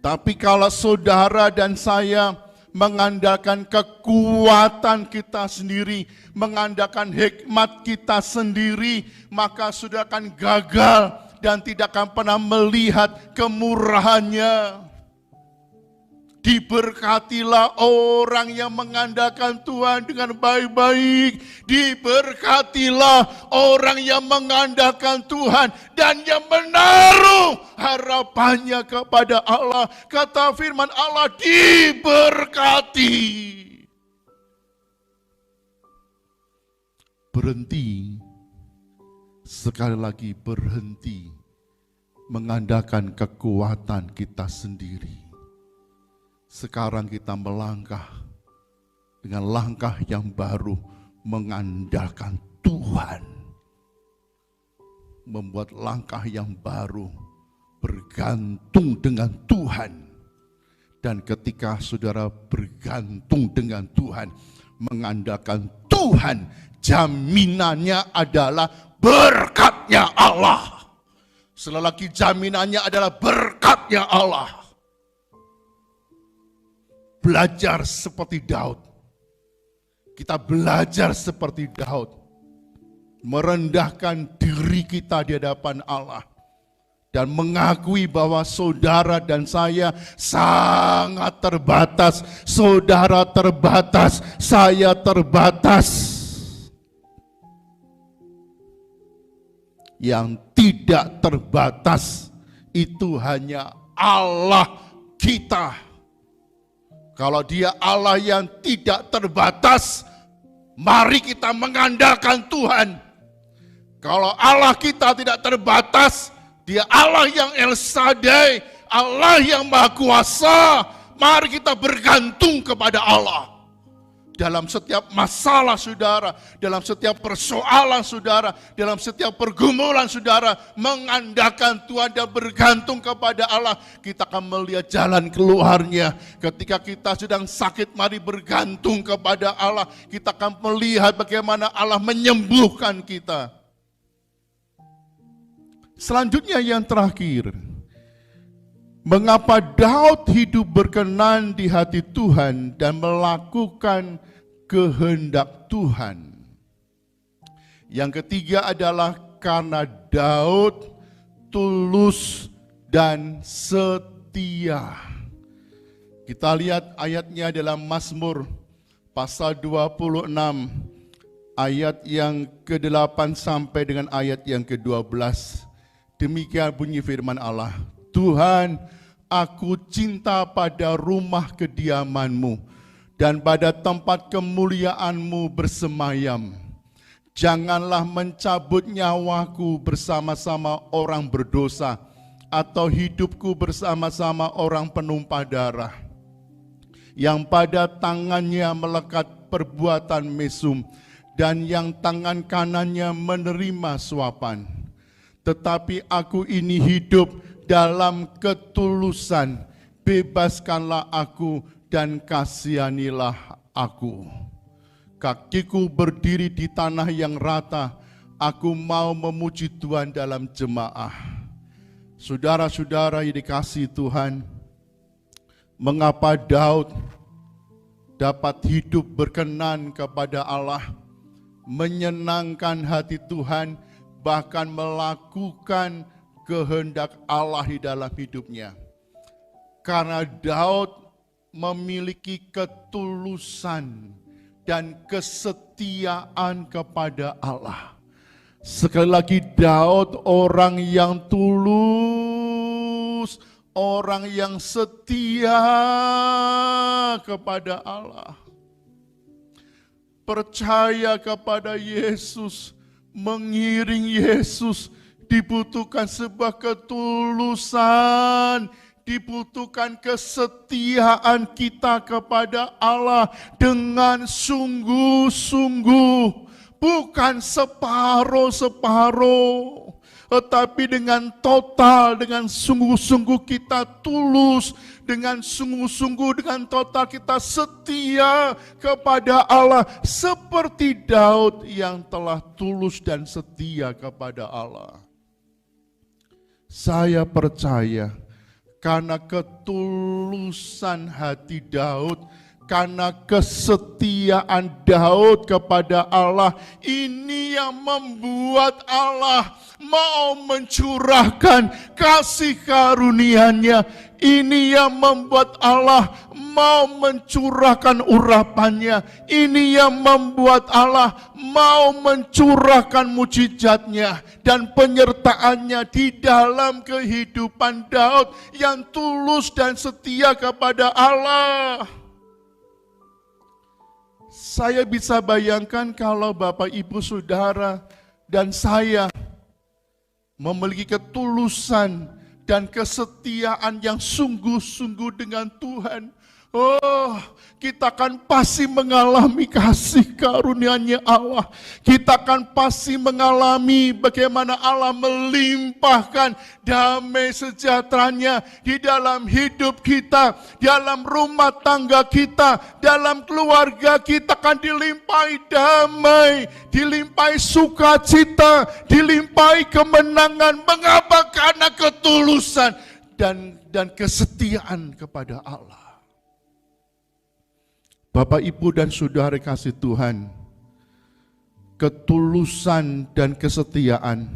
Tapi kalau saudara dan saya mengandalkan kekuatan kita sendiri, mengandalkan hikmat kita sendiri, maka sudah akan gagal dan tidak akan pernah melihat kemurahannya. Diberkatilah orang yang mengandalkan Tuhan dengan baik-baik. Diberkatilah orang yang mengandalkan Tuhan dan yang menaruh harapannya kepada Allah. Kata firman Allah, diberkati. Berhenti, sekali lagi berhenti mengandalkan kekuatan kita sendiri. Sekarang kita melangkah dengan langkah yang baru, mengandalkan Tuhan. Membuat langkah yang baru, bergantung dengan Tuhan. Dan ketika saudara bergantung dengan Tuhan, mengandalkan Tuhan, jaminannya adalah berkatnya Allah. Sekali lagi, jaminannya adalah berkatnya Allah. Belajar seperti Daud. Kita belajar seperti Daud. Merendahkan diri kita di hadapan Allah. Dan mengakui bahwa saudara dan saya sangat terbatas. Saudara terbatas, saya terbatas. Yang tidak terbatas itu hanya Allah kita. Kalau Dia Allah yang tidak terbatas, mari kita mengandalkan Tuhan. Kalau Allah kita tidak terbatas, Dia Allah yang El Shaddai, Allah yang Maha Kuasa, mari kita bergantung kepada Allah. dalam setiap masalah saudara, dalam setiap persoalan saudara, dalam setiap pergumulan saudara, mengandalkan Tuhan dan bergantung kepada Allah, kita akan melihat jalan keluarnya. Ketika kita sedang sakit, mari bergantung kepada Allah. Kita akan melihat bagaimana Allah menyembuhkan kita. Selanjutnya yang terakhir, mengapa Daud hidup berkenan di hati Tuhan dan melakukan kehendak Tuhan? Yang ketiga adalah karena Daud tulus dan setia. Kita lihat ayatnya dalam Mazmur pasal 26 ayat yang ke-8 sampai dengan ayat yang ke-12. Demikian bunyi firman Allah. Tuhan, aku cinta pada rumah kediaman-Mu dan pada tempat kemuliaan-Mu bersemayam. Janganlah mencabut nyawaku bersama-sama orang berdosa atau hidupku bersama-sama orang penumpah darah, yang pada tangannya melekat perbuatan mesum dan yang tangan kanannya menerima suapan. Tetapi aku ini hidup dalam ketulusan, bebaskanlah aku dan kasihanilah aku. Kakiku berdiri di tanah yang rata, aku mau memuji Tuhan dalam jemaah. Saudara-saudara yang dikasihi Tuhan, mengapa Daud dapat hidup berkenan kepada Allah, menyenangkan hati Tuhan, bahkan melakukan kehendak Allah di dalam hidupnya? Karena Daud memiliki ketulusan dan kesetiaan kepada Allah. Sekali lagi, Daud orang yang tulus, orang yang setia kepada Allah. Percaya kepada Yesus, mengiring Yesus, dibutuhkan sebuah ketulusan, dibutuhkan kesetiaan kita kepada Allah dengan sungguh-sungguh, bukan separuh-separuh, tetapi dengan total, dengan sungguh-sungguh kita tulus, dengan sungguh-sungguh, dengan total kita setia kepada Allah, seperti Daud yang telah tulus dan setia kepada Allah. Saya percaya karena ketulusan hati Daud, karena kesetiaan Daud kepada Allah, ini yang membuat Allah mau mencurahkan kasih karunia-Nya. Ini yang membuat Allah mau mencurahkan urapannya. Ini yang membuat Allah mau mencurahkan mujizatnya dan penyertaannya di dalam kehidupan Daud yang tulus dan setia kepada Allah. Saya bisa bayangkan kalau Bapak Ibu Saudara dan saya memiliki ketulusan dan kesetiaan yang sungguh-sungguh dengan Tuhan. Oh, kita akan pasti mengalami kasih karunia-Nya Allah. Kita akan pasti mengalami bagaimana Allah melimpahkan damai sejahtera-Nya di dalam hidup kita, dalam rumah tangga kita, dalam keluarga kita akan dilimpahi damai, dilimpahi sukacita, dilimpahi kemenangan. Mengapa? Karena ketulusan dan kesetiaan kepada Allah. Bapak, Ibu, dan Saudara kasih Tuhan, ketulusan dan kesetiaan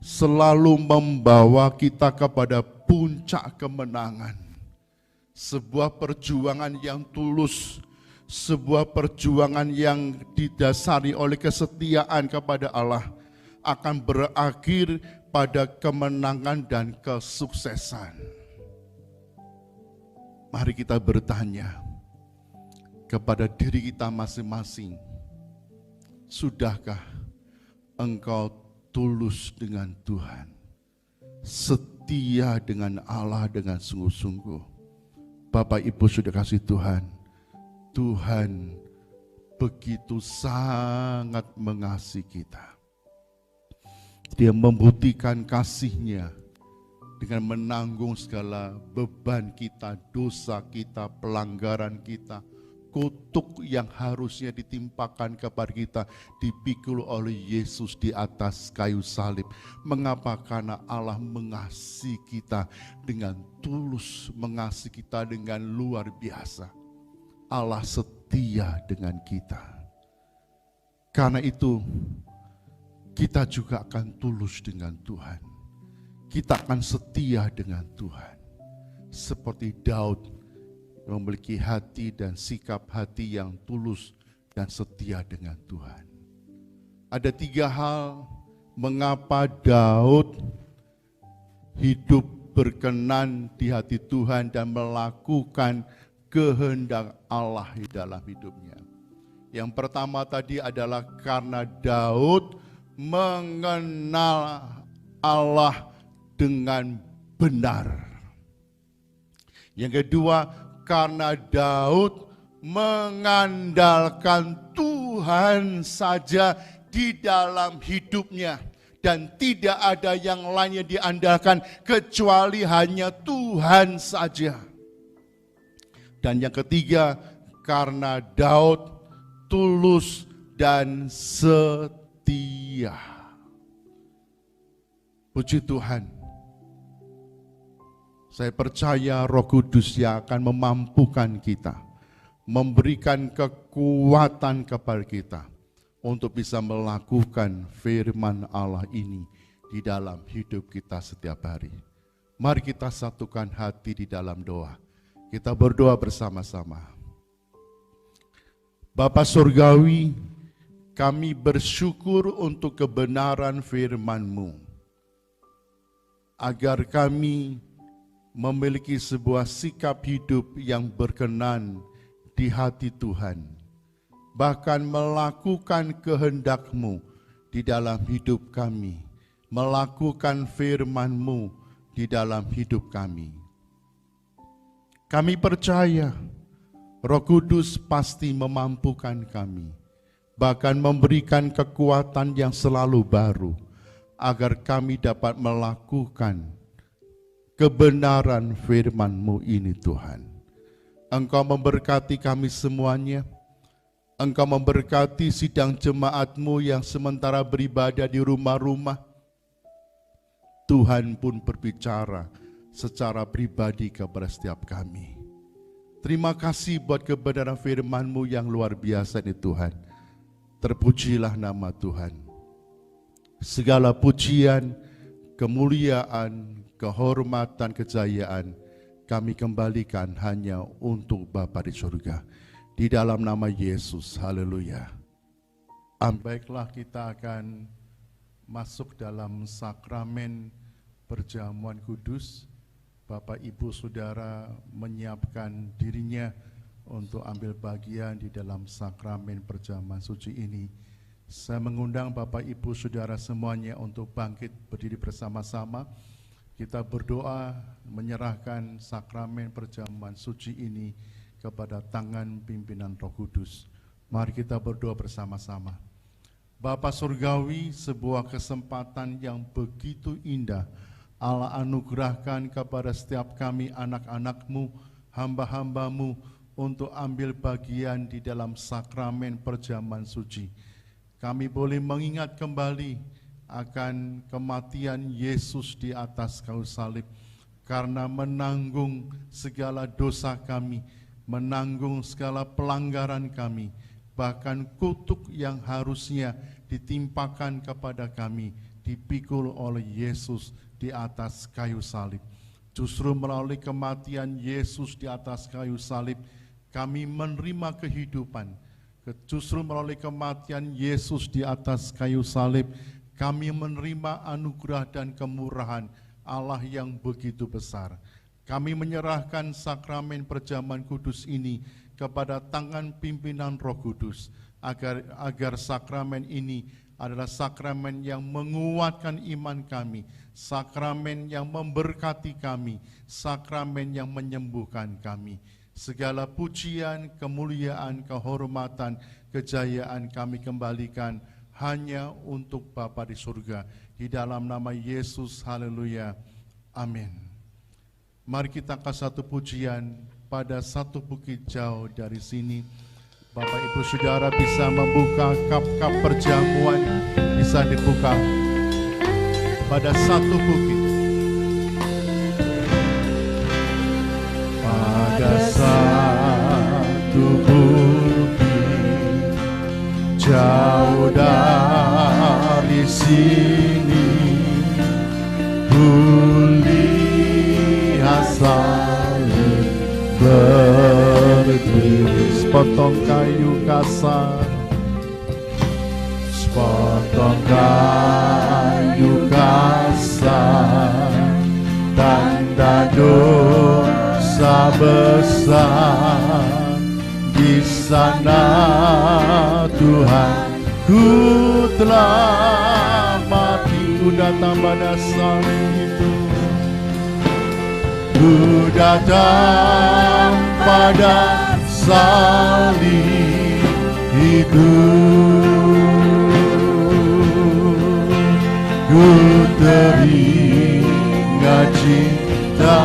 selalu membawa kita kepada puncak kemenangan. Sebuah perjuangan yang tulus, sebuah perjuangan yang didasari oleh kesetiaan kepada Allah akan berakhir pada kemenangan dan kesuksesan. Mari kita bertanya kepada diri kita masing-masing, sudahkah engkau tulus dengan Tuhan, setia dengan Allah dengan sungguh-sungguh? Bapak Ibu sudah kasih Tuhan, Tuhan begitu sangat mengasihi kita. Dia membuktikan kasih-Nya dengan menanggung segala beban kita, dosa kita, pelanggaran kita, kutuk yang harusnya ditimpakan kepada kita dipikul oleh Yesus di atas kayu salib. Mengapa? Karena Allah mengasihi kita dengan tulus, mengasihi kita dengan luar biasa. Allah setia dengan kita. Karena itu kita juga akan tulus dengan Tuhan. Kita akan setia dengan Tuhan. Seperti Daud memiliki hati dan sikap hati yang tulus dan setia dengan Tuhan. Ada 3 hal mengapa Daud hidup berkenan di hati Tuhan dan melakukan kehendak Allah di dalam hidupnya. Yang pertama tadi adalah karena Daud mengenal Allah dengan benar. Yang kedua, karena Daud mengandalkan Tuhan saja di dalam hidupnya. Dan tidak ada yang lainnya diandalkan kecuali hanya Tuhan saja. Dan yang ketiga, karena Daud tulus dan setia. Puji Tuhan. Saya percaya Roh Kudus yang akan memampukan kita, memberikan kekuatan kepada kita untuk bisa melakukan firman Allah ini di dalam hidup kita setiap hari. Mari kita satukan hati di dalam doa. Kita berdoa bersama-sama. Bapa Surgawi, kami bersyukur untuk kebenaran firman-Mu, agar kami memiliki sebuah sikap hidup yang berkenan di hati Tuhan, bahkan melakukan kehendak-Mu di dalam hidup kami, melakukan firman-Mu di dalam hidup kami. Kami percaya Roh Kudus pasti memampukan kami, bahkan memberikan kekuatan yang selalu baru, agar kami dapat melakukan kebenaran firman-Mu ini Tuhan. Engkau memberkati kami semuanya. Engkau memberkati sidang jemaat-Mu yang sementara beribadah di rumah-rumah. Tuhan pun berbicara secara pribadi kepada setiap kami. Terima kasih buat kebenaran firman-Mu yang luar biasa ini Tuhan. Terpujilah nama Tuhan. Segala pujian, kemuliaan, kehormatan, kejayaan kami kembalikan hanya untuk Bapa di surga. Di dalam nama Yesus, haleluya. Baiklah, kita akan masuk dalam sakramen perjamuan kudus. Bapak Ibu Saudara menyiapkan dirinya untuk ambil bagian di dalam sakramen perjamuan suci ini. Saya mengundang Bapak Ibu Saudara semuanya untuk bangkit berdiri bersama-sama. Kita berdoa menyerahkan sakramen perjamuan suci ini kepada tangan pimpinan Roh Kudus. Mari kita berdoa bersama-sama. Bapa Surgawi, sebuah kesempatan yang begitu indah Allah anugerahkan kepada setiap kami anak-anak-Mu, hamba-hamba-Mu untuk ambil bagian di dalam sakramen perjamuan suci. Kami boleh mengingat kembali akan kematian Yesus di atas kayu salib, karena menanggung segala dosa kami, menanggung segala pelanggaran kami, bahkan kutuk yang harusnya ditimpakan kepada kami dipikul oleh Yesus di atas kayu salib. Justru melalui kematian Yesus di atas kayu salib, kami menerima kehidupan. Justru melalui kematian Yesus di atas kayu salib, kami menerima anugerah dan kemurahan Allah yang begitu besar. Kami menyerahkan sakramen perjamuan kudus ini kepada tangan pimpinan Roh Kudus, agar sakramen ini adalah sakramen yang menguatkan iman kami, sakramen yang memberkati kami, sakramen yang menyembuhkan kami. Segala pujian, kemuliaan, kehormatan, kejayaan kami kembalikan hanya untuk Bapa di surga. Di dalam nama Yesus, haleluya, amin. Mari kita angkat satu pujian pada satu bukit jauh dari sini. Bapak Ibu Saudara bisa membuka kap-kap perjamuan, bisa dibuka pada satu bukit. Pada satu bukit jauh dari sini, kulihat salib berdiri, sepotong kayu kasar, sepotong kayu kasar, tanda dosa besar. Di sana Tuhan ku telah mati, ku datang pada salib itu, ku datang pada salib itu, ku teringat cinta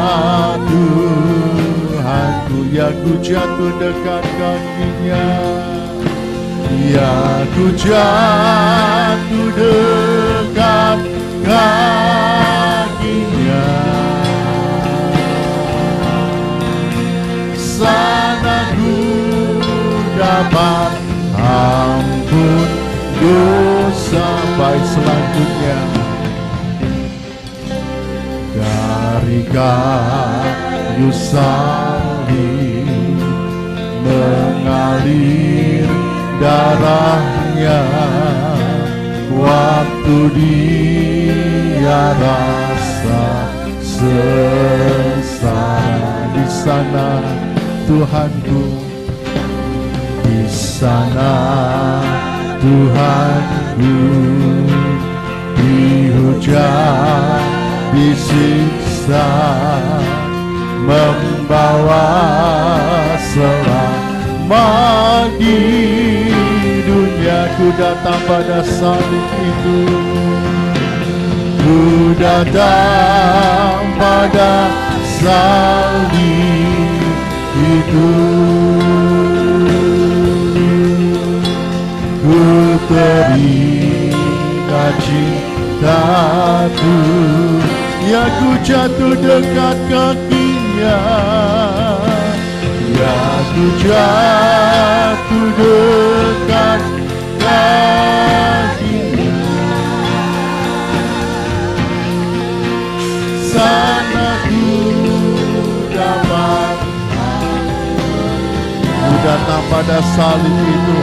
Tuhanku, ya ku jatuh dekat kakinya, ya ku jatuh dekat kakinya. Sana ku dapat ampun dosa. Baik, selanjutnya dari kayu salib mengalir darahnya, waktu Dia rasa sengsara. Di sana Tuhanku, di sana Tuhanku, dihujat, disiksa, membawa selamat di dunia. Ku datang pada salib itu, ku datang pada salib itu, ku teringat cinta Tuhan, ya ku jatuh dekat kakinya, ya ku jatuh dekat kakinya. Sana ku dapat, ku datang pada salib itu,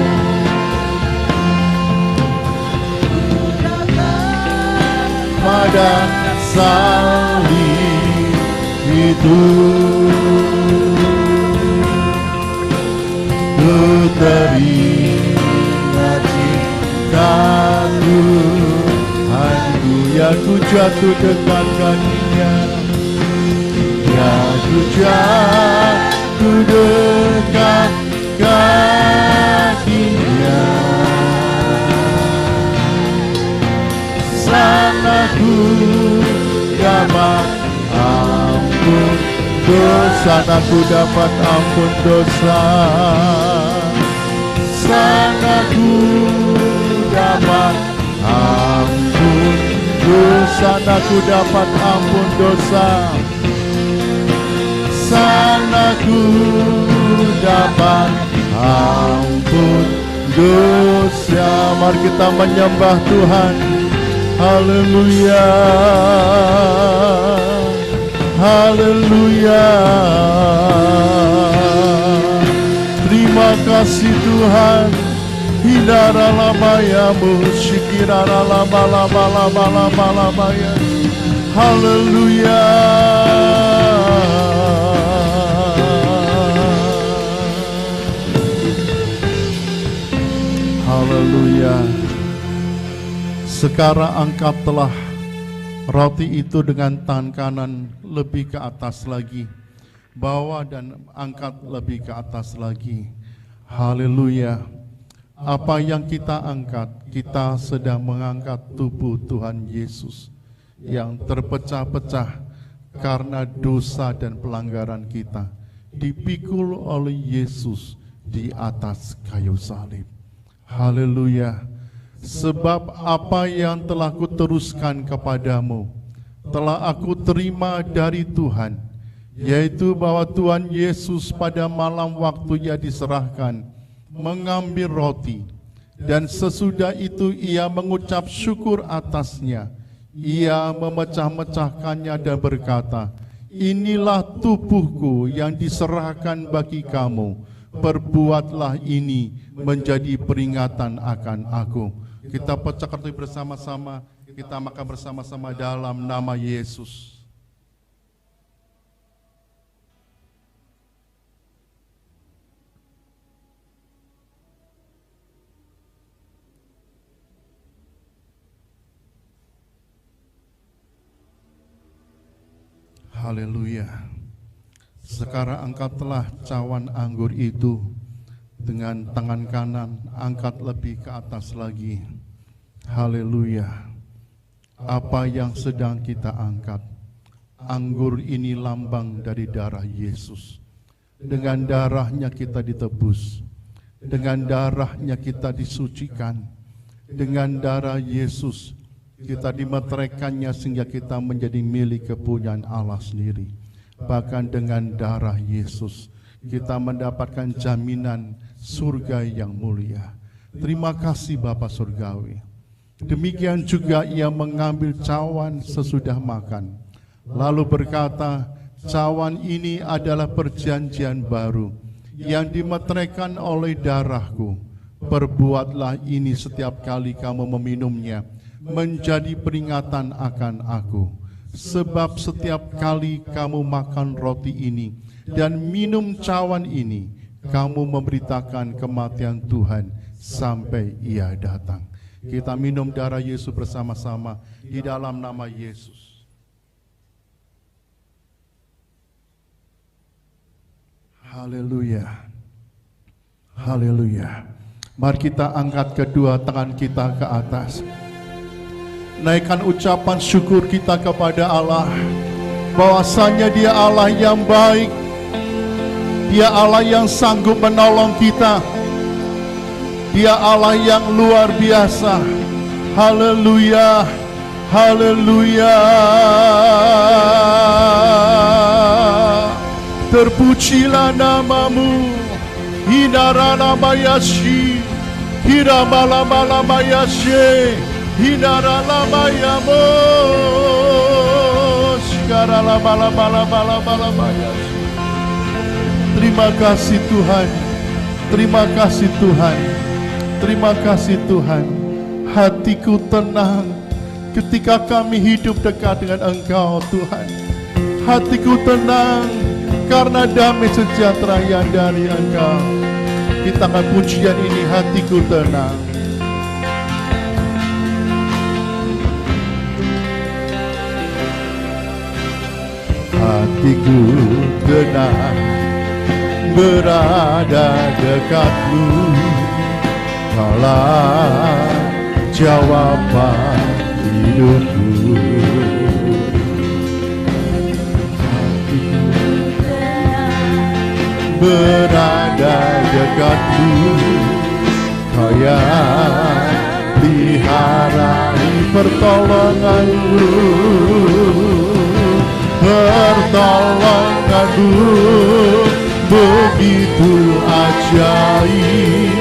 pada salib itu, ku teringat cinta Tuhanku, ya ku jatuh dekat kakinya, ya ku jatuh dekat kakinya. Sana ku dapat ampun dosa, aku dapat ampun dosa. Sana ku dapat ampun dosa, aku dapat ampun dosa. Sana ku dapat ampun dosa. Mari kita menyembah Tuhan. Haleluya, haleluya. Terima kasih Tuhan. Hindara lamayamu, shikirara lama lama lama lama lama ya. Haleluya. Haleluya. Sekarang angkatlah roti itu dengan tangan kanan lebih ke atas lagi. bawa dan angkat lebih ke atas lagi. Haleluya. Apa yang kita angkat, kita sedang mengangkat tubuh Tuhan Yesus yang terpecah-pecah karena dosa dan pelanggaran kita, dipikul oleh Yesus di atas kayu salib. Haleluya. Sebab apa yang telah kuteruskan kepadamu telah aku terima dari Tuhan, yaitu bahwa Tuhan Yesus pada malam waktu Ia diserahkan mengambil roti, dan sesudah itu Ia mengucap syukur atasnya. Ia memecah-mecahkannya dan berkata, inilah tubuhku yang diserahkan bagi kamu, perbuatlah ini menjadi peringatan akan aku. Kita pecahkan roti bersama-sama, kita makan bersama-sama dalam nama Yesus. Haleluya. Sekarang angkatlah cawan anggur itu dengan tangan kanan, angkat lebih ke atas lagi. Haleluya. Apa yang sedang kita angkat? Anggur ini lambang dari darah Yesus. Dengan darahnya kita ditebus. Dengan darahnya kita disucikan. Dengan darah Yesus kita dimeteraikannya sehingga kita menjadi milik kepunyaan Allah sendiri. Bahkan dengan darah Yesus kita mendapatkan jaminan surga yang mulia. Terima kasih Bapa Surgawi. Demikian juga Ia mengambil cawan sesudah makan, lalu berkata, cawan ini adalah perjanjian baru yang dimeteraikan oleh darahku. Perbuatlah ini setiap kali kamu meminumnya, menjadi peringatan akan aku. Sebab setiap kali kamu makan roti ini dan minum cawan ini, kamu memberitakan kematian Tuhan sampai Ia datang. Kita minum darah Yesus bersama-sama di dalam nama Yesus. Haleluya. Haleluya. Mari kita angkat kedua tangan kita ke atas. Naikkan ucapan syukur kita kepada Allah, bahwasanya Dia Allah yang baik, Dia Allah yang sanggup menolong kita, Dia Allah yang luar biasa. Haleluya, haleluya. Terpujilah namamu, Hinarana Mayashi, Hiramala Mayashi, Hinarala Mayamos, Karala Mayashi. Terima kasih Tuhan, terima kasih Tuhan, terima kasih Tuhan. Hatiku tenang ketika kami hidup dekat dengan Engkau Tuhan. Hatiku tenang karena damai sejahtera yang dari Engkau. Kita akan pujian ini, hatiku tenang. Hatiku tenang berada dekatmu, Kaulah jawaban hidupku. Berada dekatmu, Kau yang pelihara pertolonganmu, pertolonganmu begitu ajaib.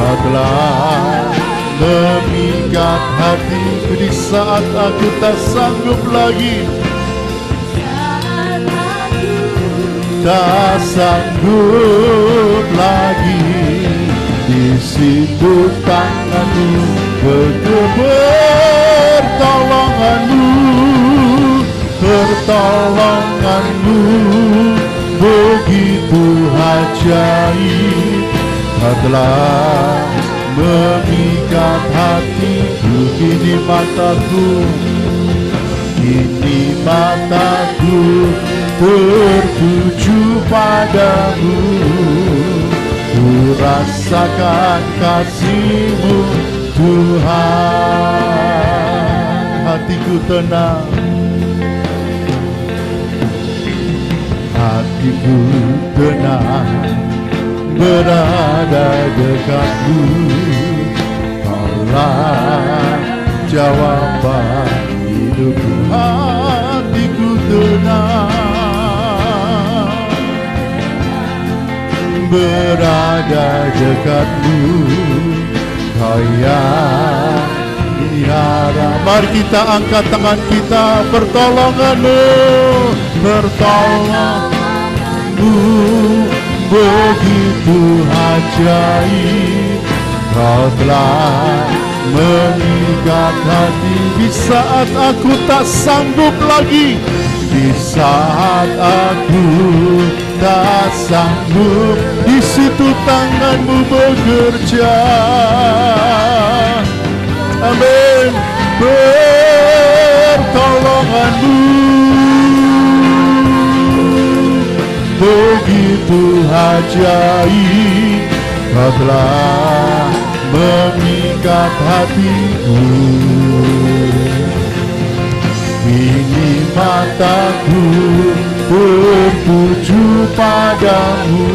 Kau telah memikat hatiku di saat aku tak sanggup lagi, tak sanggup lagi. Di situ tanganmu, pertolonganmu, pertolonganmu begitu ajaib. Kau telah memikat hatiku, kini mataku, kini mataku tertuju padamu. Ku rasakan kasih-Mu Tuhan. Hatiku tenang, hatiku tenang, berada dekatmu. Kaulah jawaban hidupku. Hatiku tenang, berada dekatmu. Kau yang dihara. Mari kita angkat tangan kita, pertolongan-Mu, pertolongan-Mu begitu ajaib. Kau telah mengikat hati di saat aku tak sanggup lagi, di saat aku tak sanggup, di situ tangan-Mu bekerja. Amin. Pertolongan-Mu begitu ajaib. Kau telah mengikat hatiku. Kini mataku tertuju padamu.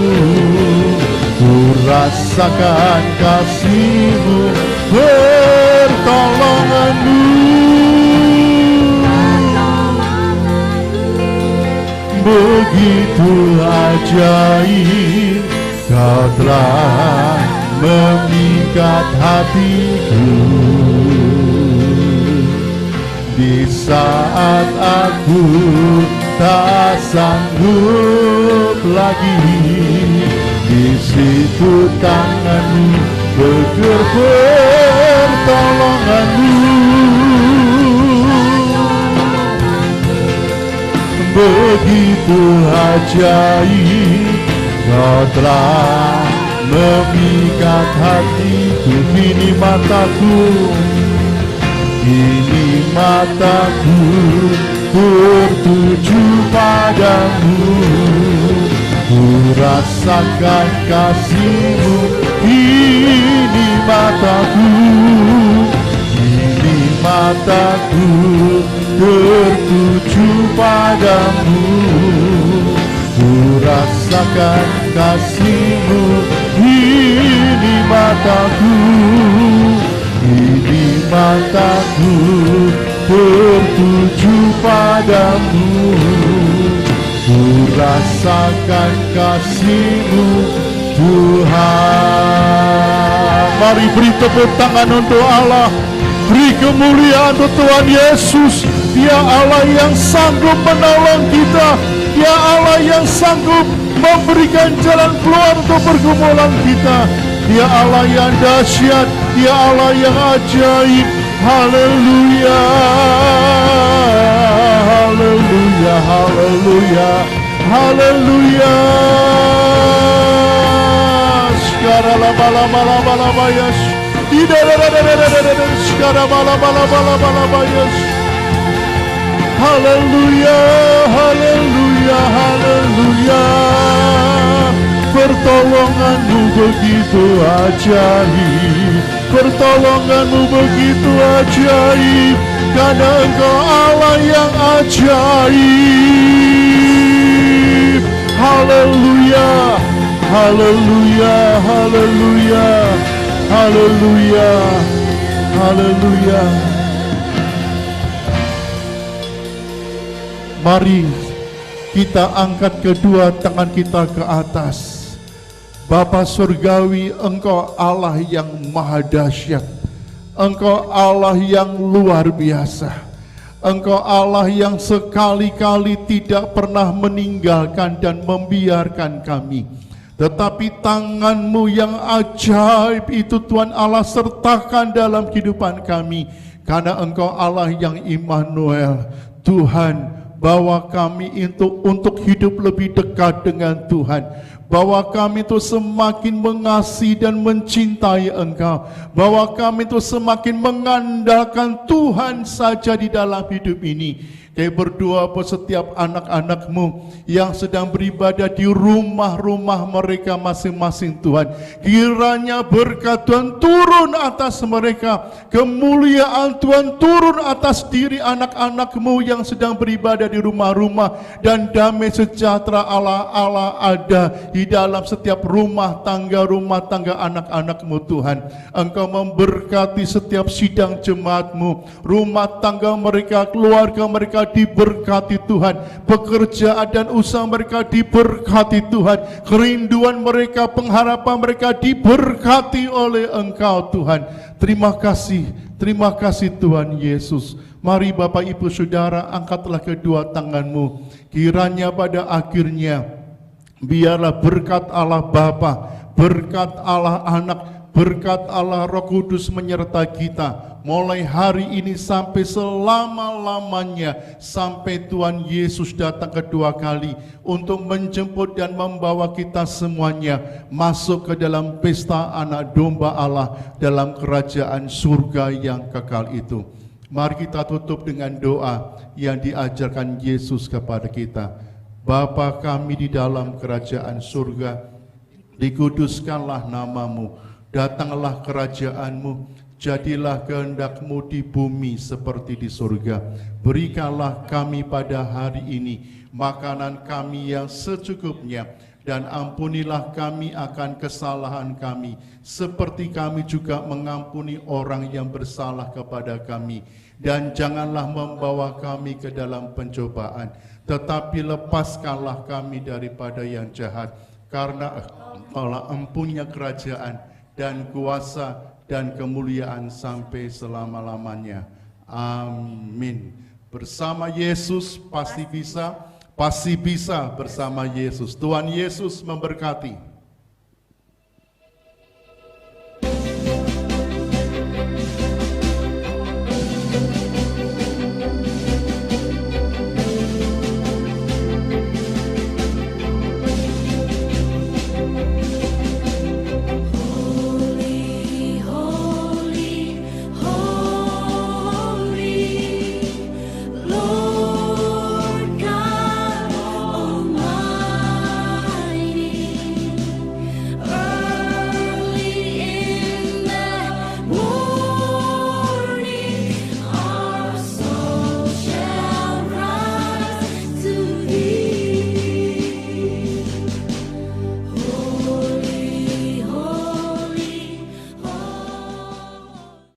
Ku rasakan kasih-Mu, pertolongan-Mu begitu ajaib. Kau telah mengikat hatiku. Di saat aku tak sanggup lagi, di situ tangan-Mu bekerja. Pertolongan-Mu begitu ajaib. Kau telah memikat hatiku. Kini mataku tertuju padamu. Ku rasakan kasih-Mu. Kini mataku tertuju padamu. Ku rasakan kasih-Mu. Kini mataku tertuju padamu. Ku rasakan kasih-Mu Tuhan. Mari beri tepuk tangan untuk Allah. Beri kemuliaan untuk Tuhan Yesus. Dia Allah yang sanggup menolong kita. Dia Allah yang sanggup memberikan jalan keluar untuk pergumulan kita. Dia Allah yang dahsyat. Dia Allah yang ajaib. Haleluya, haleluya, haleluya, haleluya. Sekarang lama-lama yes. Sekarang lama-lama yes. Haleluya, haleluya, haleluya. Pertolongan-Mu begitu ajaib. Pertolongan-Mu begitu ajaib. Karena Engkau Allah yang ajaib. Haleluya, haleluya, haleluya, haleluya, haleluya. Mari kita angkat kedua tangan kita ke atas. Bapa Surgawi, Engkau Allah yang maha dahsyat. Engkau Allah yang luar biasa. Engkau Allah yang sekali-kali tidak pernah meninggalkan dan membiarkan kami. Tetapi tangan-Mu yang ajaib itu Tuhan Allah sertakan dalam kehidupan kami. Karena Engkau Allah yang Immanuel. Tuhan, bawa kami untuk hidup lebih dekat dengan Tuhan. Bahwa kami itu semakin mengasihi dan mencintai Engkau. Bahwa kami itu semakin mengandalkan Tuhan saja di dalam hidup ini. Kami berdoa buat setiap anak-anak-Mu yang sedang beribadah di rumah-rumah mereka masing-masing Tuhan. Kiranya berkat Tuhan turun atas mereka, kemuliaan Tuhan turun atas diri anak-anak-Mu yang sedang beribadah di rumah-rumah, dan damai sejahtera Allah ada di dalam setiap rumah tangga anak-anak-Mu Tuhan. Engkau memberkati setiap sidang jemaat-Mu, rumah tangga mereka, keluarga mereka diberkati Tuhan, pekerjaan dan usaha mereka diberkati Tuhan, kerinduan mereka, pengharapan mereka diberkati oleh Engkau Tuhan. Terima kasih Tuhan Yesus. Mari Bapak Ibu Saudara, angkatlah kedua tanganmu. Kiranya pada akhirnya biarlah berkat Allah Bapa, berkat Allah Anak, berkat Allah Roh Kudus menyertai kita mulai hari ini sampai selama-lamanya, sampai Tuhan Yesus datang kedua kali untuk menjemput dan membawa kita semuanya masuk ke dalam pesta anak domba Allah dalam kerajaan surga yang kekal itu. Mari kita tutup dengan doa yang diajarkan Yesus kepada kita. Bapa kami di dalam kerajaan surga, dikuduskanlah nama-Mu, datanglah kerajaan-Mu, jadilah kehendak-Mu di bumi seperti di surga. Berikanlah kami pada hari ini makanan kami yang secukupnya, dan ampunilah kami akan kesalahan kami, seperti kami juga mengampuni orang yang bersalah kepada kami. Dan janganlah membawa kami ke dalam pencobaan, tetapi lepaskanlah kami daripada yang jahat. Karena Allah empunya kerajaan dan kuasa dan kemuliaan sampai selama-lamanya. Amin. Bersama Yesus pasti bisa bersama Yesus. Tuhan Yesus memberkati.